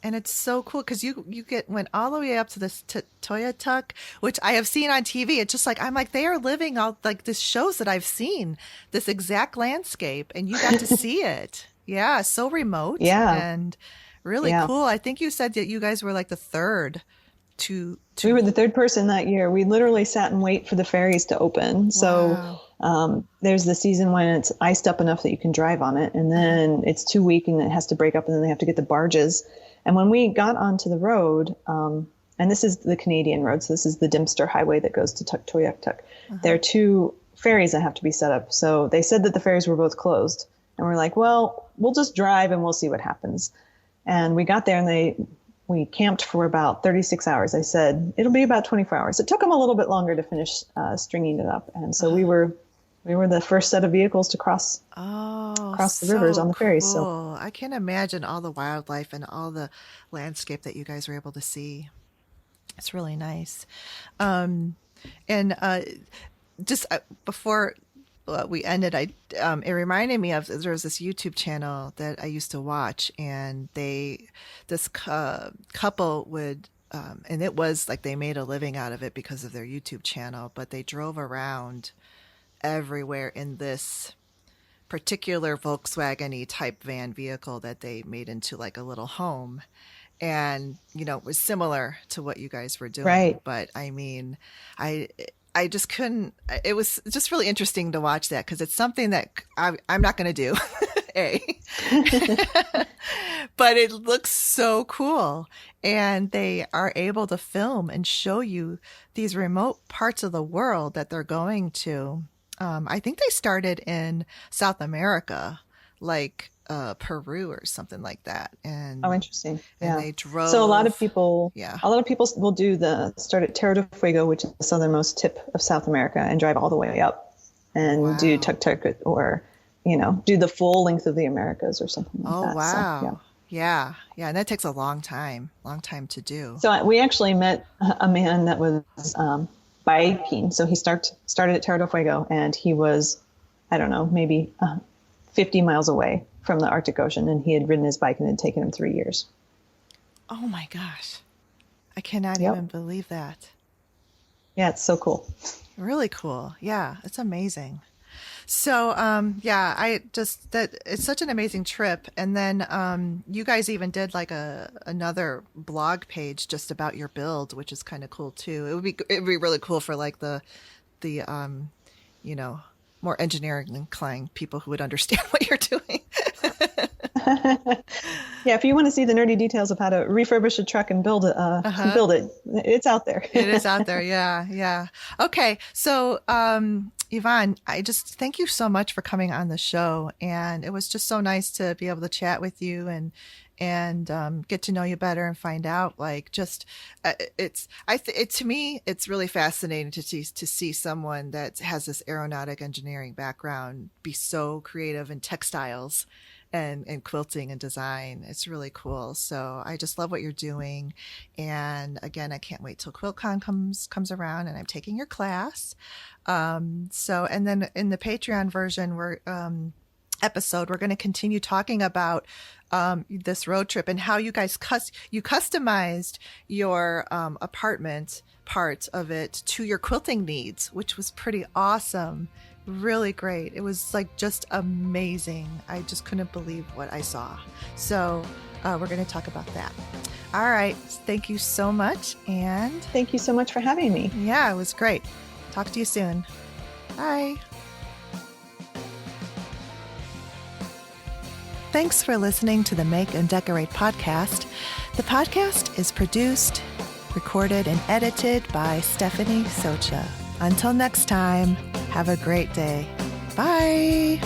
it's so cool because you went all the way up to this Toyotuk, which I have seen on TV. It's just like I'm like they are living out like this shows that I've seen this exact landscape, and you got to see it. Yeah, so remote Yeah. and really Yeah. cool. I think you said that you guys were like the third We to were the third person that year. We literally sat and wait for the ferries to open. So wow. there's the season when it's iced up enough that you can drive on it, and then it's too weak and it has to break up, and then they have to get the barges. And when we got onto the road, and this is the Canadian road, so this is the Dempster Highway that goes to Tuktoyaktuk. There are two ferries that have to be set up. So they said that the ferries were both closed, and we're like, well, we'll just drive and we'll see what happens. And we got there and we camped for about 36 hours. I said, it'll be about 24 hours. It took them a little bit longer to finish stringing it up. And so we were the first set of vehicles to cross Oh, the rivers so on the ferries. So cool. I can imagine all the wildlife and all the landscape that you guys were able to see. It's really nice. Um, and just before we ended, it reminded me of there was this YouTube channel that I used to watch, and this couple would. And it was like they made a living out of it because of their YouTube channel, but they drove around everywhere in this particular Volkswagen-y type van vehicle that they made into like a little home. And, it was similar to what you guys were doing. right. But I mean, I I just couldn't. It was just really interesting to watch that because it's something that I'm not going to do. A, but it looks so cool, and they are able to film and show you these remote parts of the world that they're going to. I think they started in South America, like Peru or something like that, Oh, and interesting. and Yeah. they So yeah. a lot of people will start at Terra del Fuego, which is the southernmost tip of South America, and drive all the way up and do Wow. tuk tuk or, do the full length of the Americas or something like Oh, that. So, yeah. wow. Yeah. Yeah. And that takes a long time to do. So we actually met a man that was biking. So he started at Terra del Fuego, and he was, I don't know, maybe 50 miles away from the Arctic Ocean, and he had ridden his bike, and it had taken him 3 years. Oh my gosh. I cannot Yep. even believe that. Yeah, it's so cool. Really cool. Yeah. It's amazing. So, yeah, that it's such an amazing trip. And then, you guys even did like another blog page just about your build, which is kind of cool too. It would be really cool for like the you know, more engineering inclined people who would understand what you're doing. Yeah, if you want to see the nerdy details of how to refurbish a truck and Uh-huh. build it, it's out there. It is out there. Yeah. Yeah. Okay. So, Yvonne, I just thank you so much for coming on the show. And it was just so nice to be able to chat with you and get to know you better and find out like just to me it's really fascinating to see someone that has this aeronautic engineering background be so creative in textiles and quilting and design. It's really cool. So I just love what you're doing. And again, I can't wait till QuiltCon comes around and I'm taking your class. And then in the Patreon version, episode, we're going to continue talking about this road trip and how you guys you customized your apartment part of it to your quilting needs, which was pretty awesome. Really great. It was like just amazing. I just couldn't believe what I saw. So we're going to talk about that. All right. Thank you so much. And thank you so much for having me. Yeah, it was great. Talk to you soon. Bye. Thanks for listening to the Make and Decorate podcast. The podcast is produced, recorded, and edited by Stephanie Socha. Until next time, have a great day. Bye.